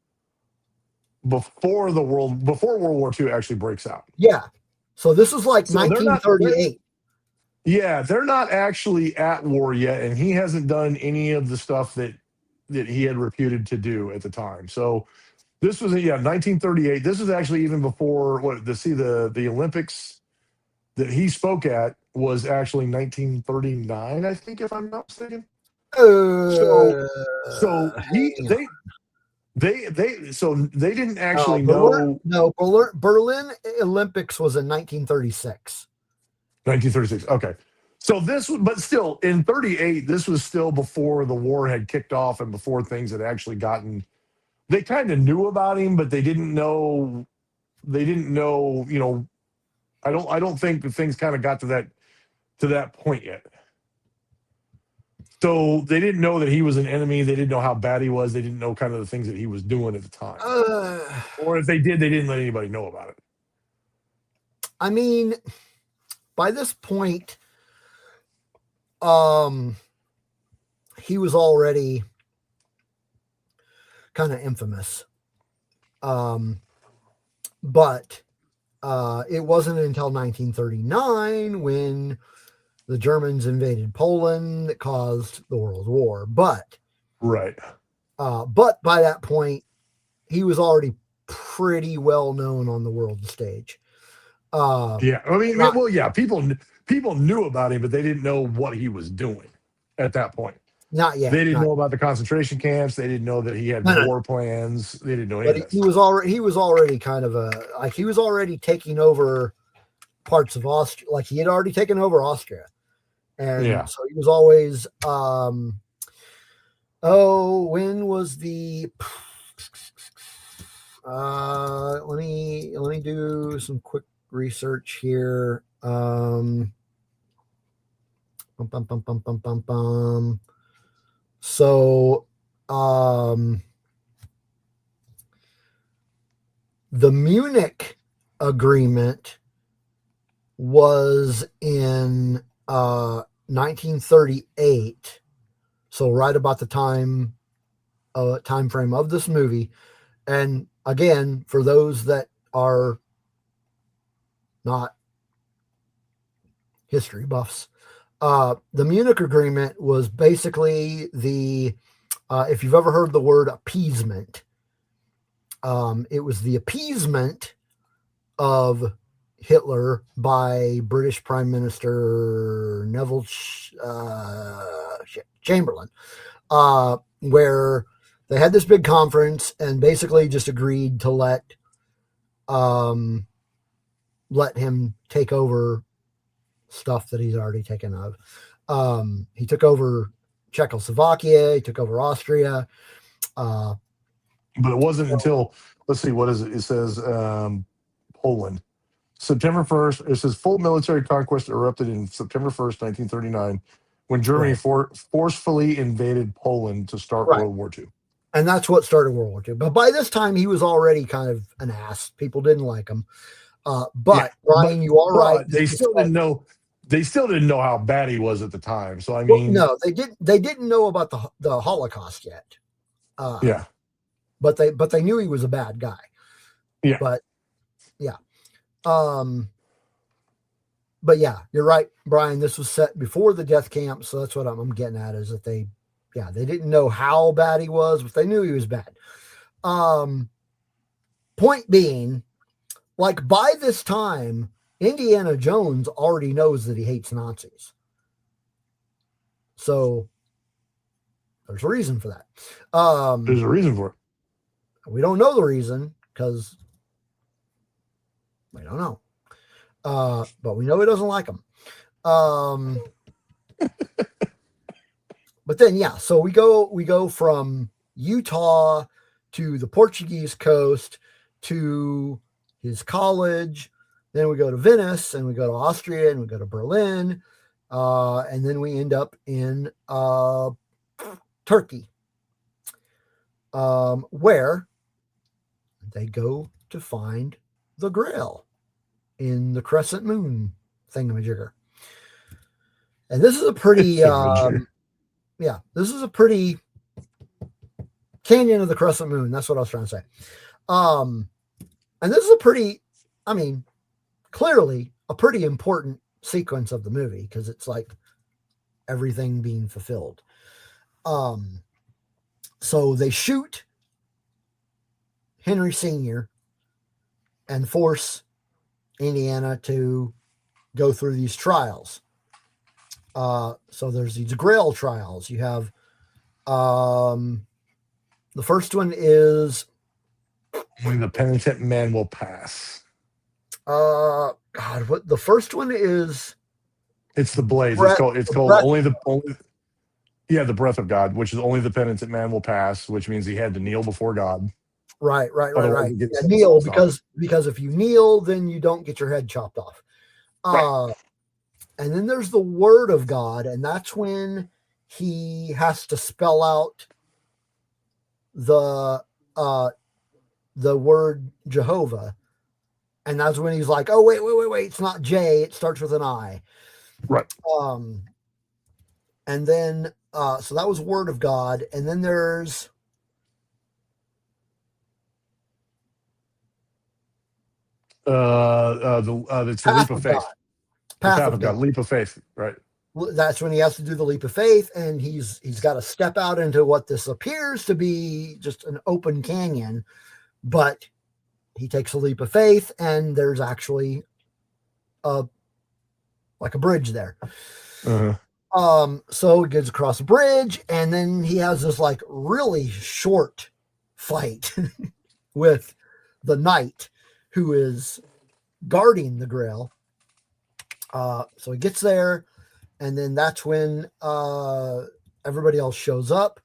before World War II actually breaks out. Yeah. So this is like So they're not. 1938. Yeah, they're not actually at war yet, and he hasn't done any of the stuff that he had reputed to do at the time. So this was 1938. This is actually even before the Olympics that he spoke at was actually 1939, I think, if I'm not mistaken. So so he Hang on. they didn't actually know. No, Berlin Olympics was in 1936. 1936. Okay. So but still in 38, this was still before the war had kicked off and before things had actually gotten, they kind of knew about him, but they didn't know, I don't think that things kind of got to that point yet. So they didn't know that he was an enemy. They didn't know how bad he was. They didn't know kind of the things that he was doing at the time. Or if they did, they didn't let anybody know about it. I mean, by this point, he was already kind of infamous. But it wasn't until 1939 when the Germans invaded Poland that caused the World War. But Right. But by that point, he was already pretty well known on the world stage. Yeah, I mean, well, yeah, people knew about him, but they didn't know what he was doing at that point. Not yet. They didn't know about the concentration camps. They didn't know that he had war plans. They didn't know anything. But he was already kind of he was already taking over parts of Austria. Like he had already taken over Austria. And so he was always when was the let me do some quick research here. So the Munich Agreement was in 1938, so right about the time frame of this movie. And again, for those that are not history buffs, the Munich Agreement was basically if you've ever heard the word appeasement, it was the appeasement of Hitler by British Prime Minister Neville Chamberlain, where they had this big conference and basically just agreed to let him take over stuff that he's already taken of. He took over Czechoslovakia, he took over Austria. But it wasn't until, let's see, what is it? It says Poland. September 1st, it says full military conquest erupted in September 1st, 1939, when Germany forcefully invaded Poland to start World War II. And that's what started World War II. But by this time, he was already kind of an ass. People didn't like him. Brian, you are right. They still didn't know. They still didn't know how bad he was at the time. So I mean, no, they didn't. They didn't know about the Holocaust yet. But they knew he was a bad guy. Yeah. But yeah, you're right, Brian. This was set before the death camp, so that's what I'm getting at, is that they didn't know how bad he was, but they knew he was bad. Point being, like, by this time, Indiana Jones already knows that he hates Nazis. So there's a reason for that. There's a reason for it. We don't know the reason because we don't know. But we know he doesn't like them. But then, so we go from Utah to the Portuguese coast to his college. Then we go to Venice, and we go to Austria, and we go to Berlin. And then we end up in Turkey, where they go to find the Grail in the Crescent Moon thingamajigger. And this is a pretty, this is a pretty Canyon of the Crescent Moon. That's what I was trying to say. And this is a pretty, I mean, clearly a pretty important sequence of the movie because it's like everything being fulfilled. So they shoot Henry Sr. and force Indiana to go through these trials. So there's these Grail trials. You have the first one is only the penitent man will pass. God, what the first one is? It's the blaze. It's called only the breath of God, which is only the penitent man will pass, which means he had to kneel before God. Right. Yeah, kneel because if you kneel, then you don't get your head chopped off. Right. And then there's the word of God, and that's when he has to spell out the word Jehovah. And that's when he's like, oh, wait, it's not J, it starts with an I. Right. And then so that was word of God, and then there's it's the leap of faith. Path of God. Leap of faith, right? That's when he has to do the leap of faith, and he's got to step out into what this appears to be just an open canyon, but he takes a leap of faith, and there's actually like a bridge there. So he gets across the bridge, and then he has this like really short fight with the knight who is guarding the Grail. So he gets there, and then that's when everybody else shows up,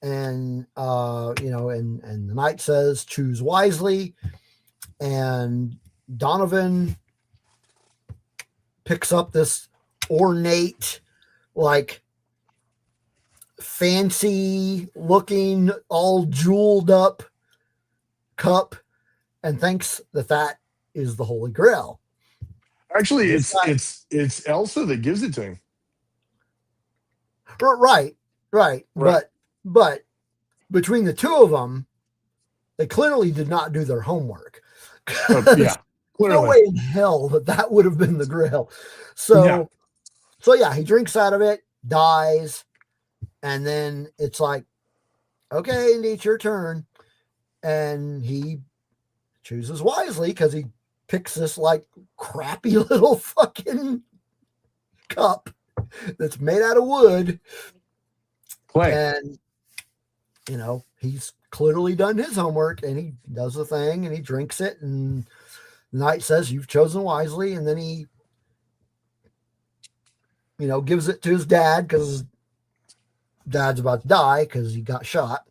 and and the knight says, "Choose wisely," and Donovan picks up this ornate, like fancy looking, all jeweled up cup, and thinks that is the Holy Grail. Actually, it's Elsa that gives it to him. Right. But between the two of them, they clearly did not do their homework. Yeah, clearly. No way in hell that would have been the Grail. So he drinks out of it, dies, and then it's like, okay, Indy, it's your turn. And he chooses wisely because he picks this like crappy little fucking cup that's made out of wood. Clay. And, he's clearly done his homework, and he does the thing, and he drinks it, and the knight says, "You've chosen wisely." And then he, gives it to his dad because his dad's about to die because he got shot.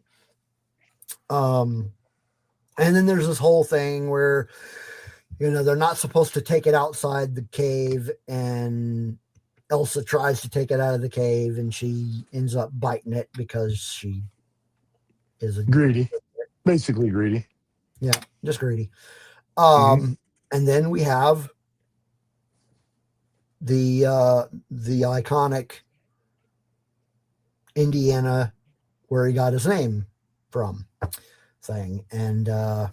And then there's this whole thing where, they're not supposed to take it outside the cave, and Elsa tries to take it out of the cave, and she ends up biting it because she is greedy, basically greedy. Yeah, just greedy. And then we have the iconic Indiana, where he got his name from thing, and there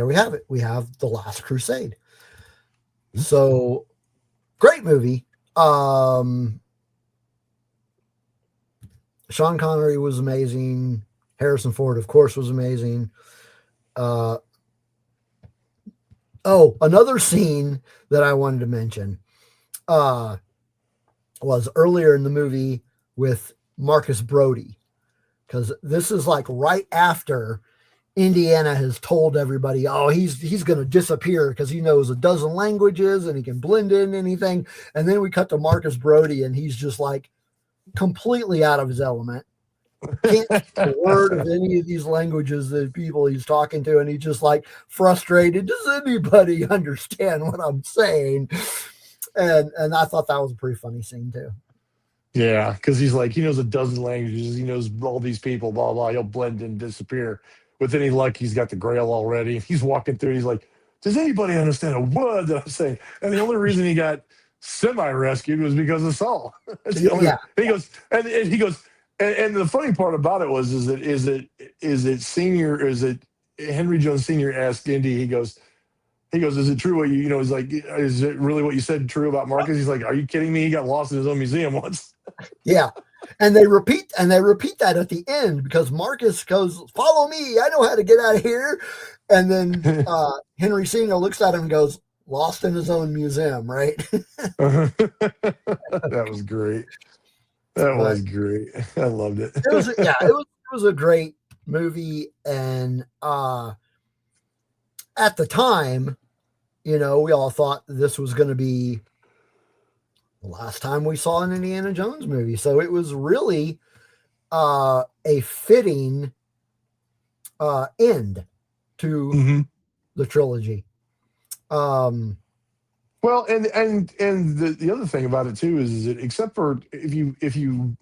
we have it. We have The Last Crusade. So great movie. Sean Connery was amazing. Harrison Ford, of course, was amazing. Another scene that I wanted to mention was earlier in the movie with Marcus Brody, because this is like right after Indiana has told everybody, oh, he's going to disappear because he knows a dozen languages and he can blend in anything. And then we cut to Marcus Brody, and he's just like completely out of his element. Can't speak a word of any of these languages that people he's talking to, and he's just like frustrated. Does anybody understand what I'm saying? And I thought that was a pretty funny scene too. Yeah, because he's like, he knows a dozen languages, he knows all these people, blah blah. He'll blend and disappear. but then he's got the Grail already. He's walking through. He's like, "Does anybody understand a word that I'm saying?" And the only reason he got semi-rescued was because of Saul. That's the only. Yeah. And he goes, and the funny part about it was, is it Henry Jones Sr. asked Indy. He goes, "Is it true what he's like, is it really what you said true about Marcus?" He's like, "Are you kidding me? He got lost in his own museum once." Yeah. And they repeat that at the end because Marcus goes, "Follow me. I know how to get out of here." And then Henry Sr. looks at him and goes, "Lost in his own museum," right? That was great. Was great. I loved it. It was a great movie. And at the time, we all thought this was going to be the last time we saw an Indiana Jones movie. So it was really a fitting end to the trilogy. Well, and the other thing about it too is that except for if you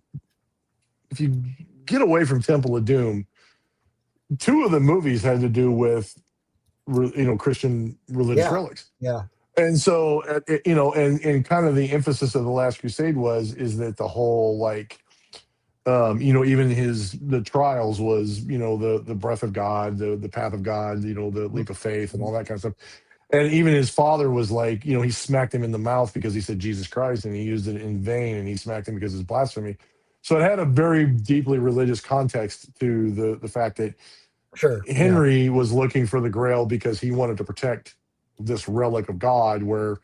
get away from Temple of Doom, two of the movies had to do with Christian religious relics. Yeah. And so, and kind of the emphasis of the Last Crusade is that the whole even the trials was, the breath of God, the path of God, the leap of faith and all that kind of stuff. And even his father was like, he smacked him in the mouth because he said Jesus Christ and he used it in vain, and he smacked him because it's blasphemy. So it had a very deeply religious context to the fact that Henry was looking for the Grail because he wanted to protect this relic of God, where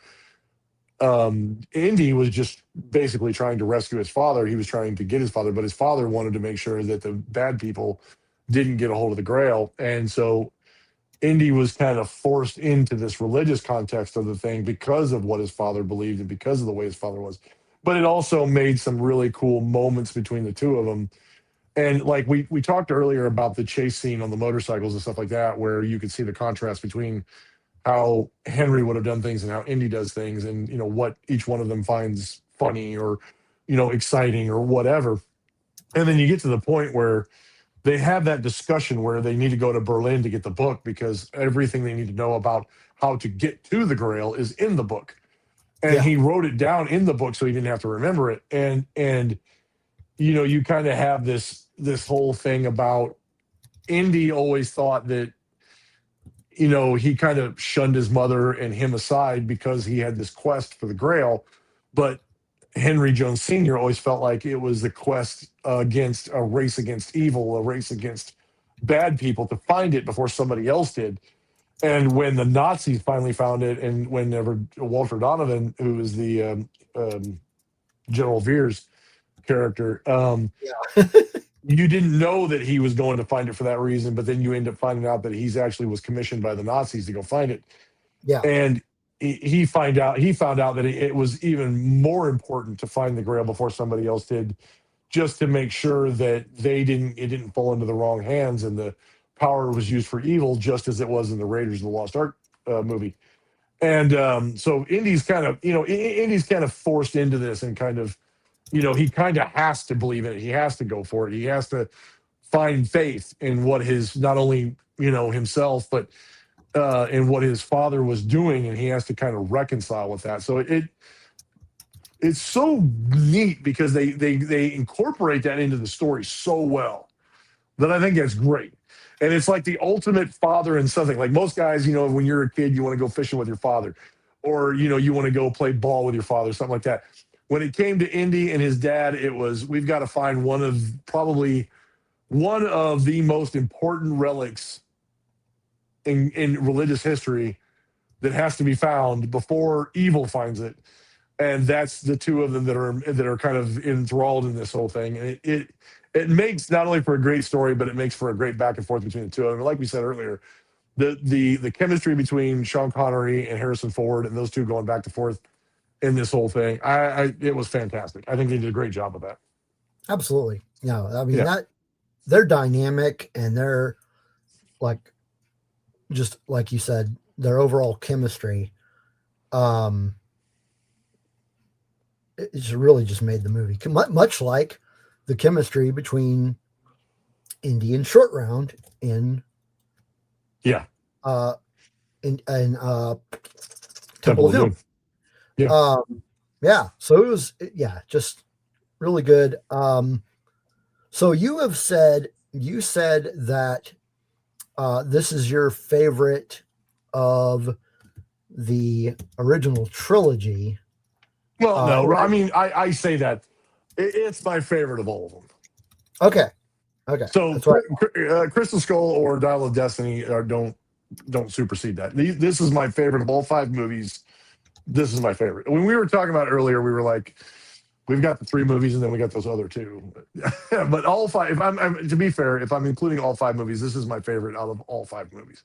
Indy was just basically trying to rescue his father. He was trying to get his father, but his father wanted to make sure that the bad people didn't get a hold of the Grail. And so Indy was kind of forced into this religious context of the thing because of what his father believed and because of the way his father was. But it also made some really cool moments between the two of them. And like we talked earlier about the chase scene on the motorcycles and stuff like that, where you could see the contrast between how Henry would have done things and how Indy does things, and what each one of them finds funny or exciting or whatever. And then you get to the point where they have that discussion where they need to go to Berlin to get the book because everything they need to know about how to get to the Grail is in the book. And he wrote it down in the book so he didn't have to remember it. And you kind of have this whole thing about Indy always thought that he kind of shunned his mother and him aside because he had this quest for the Grail. But Henry Jones Sr. always felt like it was the quest against a race against evil, a race against bad people to find it before somebody else did. And when the Nazis finally found it, and whenever Walter Donovan, who was the General Veer's character, you didn't know that he was going to find it for that reason, but then you end up finding out that he's actually was commissioned by the Nazis to go find it. Yeah. And he found out that it was even more important to find the Grail before somebody else did, just to make sure that it didn't fall into the wrong hands and the power was used for evil, just as it was in the Raiders of the Lost Ark movie. And so Indy's kind of forced into this, and kind of, he kind of has to believe in it. He has to go for it. He has to find faith in what his, not only, himself, but in what his father was doing. And he has to kind of reconcile with that. So it's so neat because they incorporate that into the story so well that I think that's great. And it's like the ultimate father and something. Like most guys, when you're a kid, you want to go fishing with your father, or, you want to go play ball with your father, something like that. When it came to Indy and his dad, it was, we've got to find probably one of the most important relics in religious history that has to be found before evil finds it. And that's the two of them that are kind of enthralled in this whole thing. And it makes not only for a great story, but it makes for a great back and forth between the two of them. Like we said earlier, the chemistry between Sean Connery and Harrison Ford, and those two going back and forth in this whole thing, it was fantastic. I think they did a great job of that. Absolutely. That they're dynamic, and they're like, just like you said, their overall chemistry. It's really just made the movie, much like the chemistry between Indy and Short Round in Yeah. In Temple of Doom. Yeah. Yeah. So it was, just really good. So you said that this is your favorite of the original trilogy. Well, no, I mean, I say that it's my favorite of all of them. Okay. So That's right. Crystal Skull or Dial of Destiny don't supersede that. This is my favorite of all 5 movies. This is my favorite. When we were talking about earlier, we were like, we've got the 3 movies and then we got those other 2. But all 5, if I'm to be fair, if I'm including all 5 movies, this is my favorite out of all 5 movies.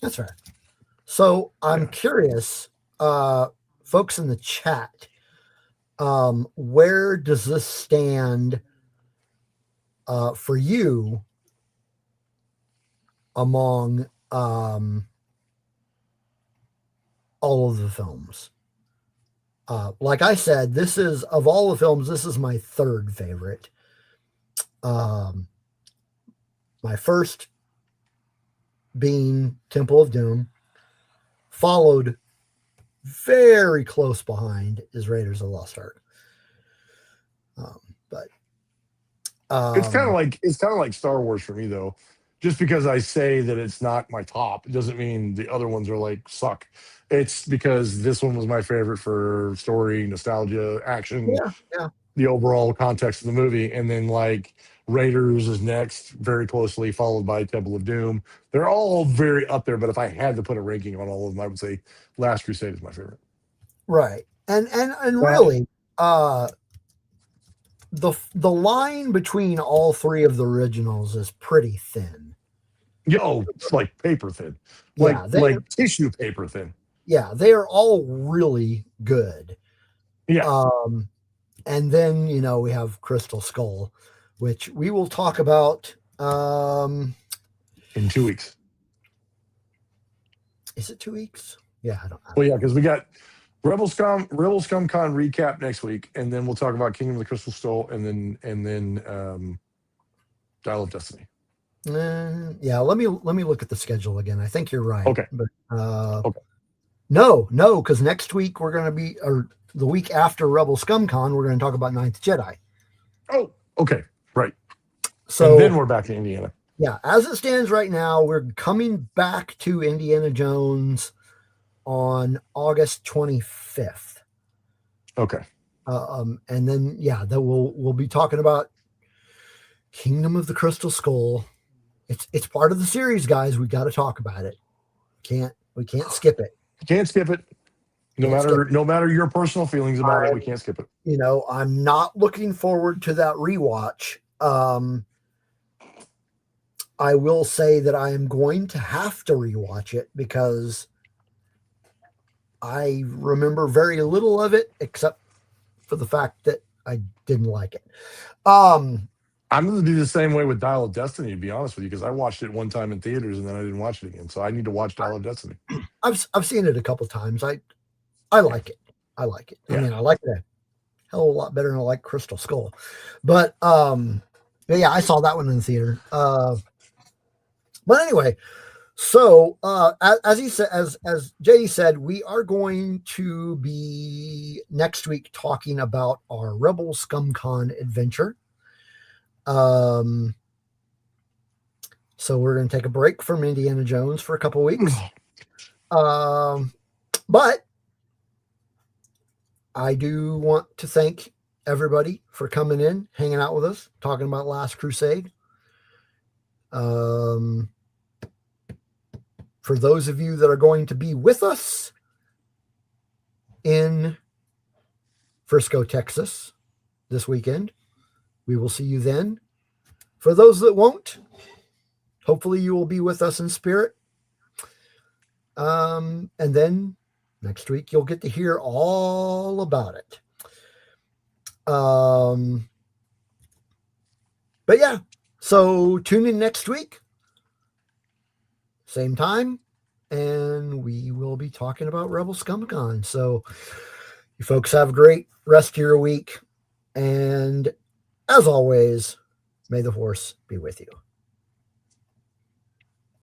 That's right. So I'm curious, folks in the chat, where does this stand for you among all of the films? Like I said, this is, of all the films, this is my 3rd favorite. My first being Temple of Doom, followed very close behind is Raiders of the Lost Ark. But it's kind of like Star Wars for me, though. Just because I say that it's not my top, it doesn't mean the other ones are like suck. It's because this one was my favorite for story, nostalgia, action, the overall context of the movie. And then like Raiders is next, very closely followed by Temple of Doom. They're all very up there, but if I had to put a ranking on all of them, I would say Last Crusade is my favorite. Right. And really, the line between all 3 of the originals is pretty thin. It's like paper thin. Like tissue paper thin. Yeah, they are all really good. Yeah. And then, we have Crystal Skull, which we will talk about in 2 weeks. Is it 2 weeks? Yeah, I don't know. Well, yeah, because we got Rebel Scum Con recap next week, and then we'll talk about Kingdom of the Crystal Skull, and then Dial of Destiny. Yeah, let me look at the schedule again. I think you're right. Okay. But okay. No, because next week we're going to be, or the week after Rebel Scum Con, we're going to talk about Ninth Jedi. Oh, okay, right. So and then we're back to Indiana. Yeah, as it stands right now, we're coming back to Indiana Jones on August 25th. Okay. And then we'll be talking about Kingdom of the Crystal Skull. It's part of the series, guys. We got to talk about it. We can't skip it. You can't skip it. No matter your personal feelings about it, we can't skip it. I'm not looking forward to that rewatch. I will say that I am going to have to rewatch it because I remember very little of it, except for the fact that I didn't like it. I'm going to do the same way with Dial of Destiny, to be honest with you, because I watched it one time in theaters and then I didn't watch it again. So I need to watch Dial of Destiny. I've seen it a couple times. I like it. I like it. Yeah. I mean, I like it a hell of a lot better than I like Crystal Skull. But I saw that one in the theater. But anyway, so as he said, as Jay said, we are going to be next week talking about our Rebel Scum Con adventure. So we're going to take a break from Indiana Jones for a couple weeks. But I do want to thank everybody for coming in, hanging out with us, talking about Last Crusade. For those of you that are going to be with us in Frisco, Texas this weekend, we will see you then. For those that won't, hopefully you will be with us in spirit. And then next week you'll get to hear all about it. But yeah, so tune in next week. Same time, and we will be talking about Rebel Scum Con. So you folks have a great rest of your week. And as always, may the Force be with you.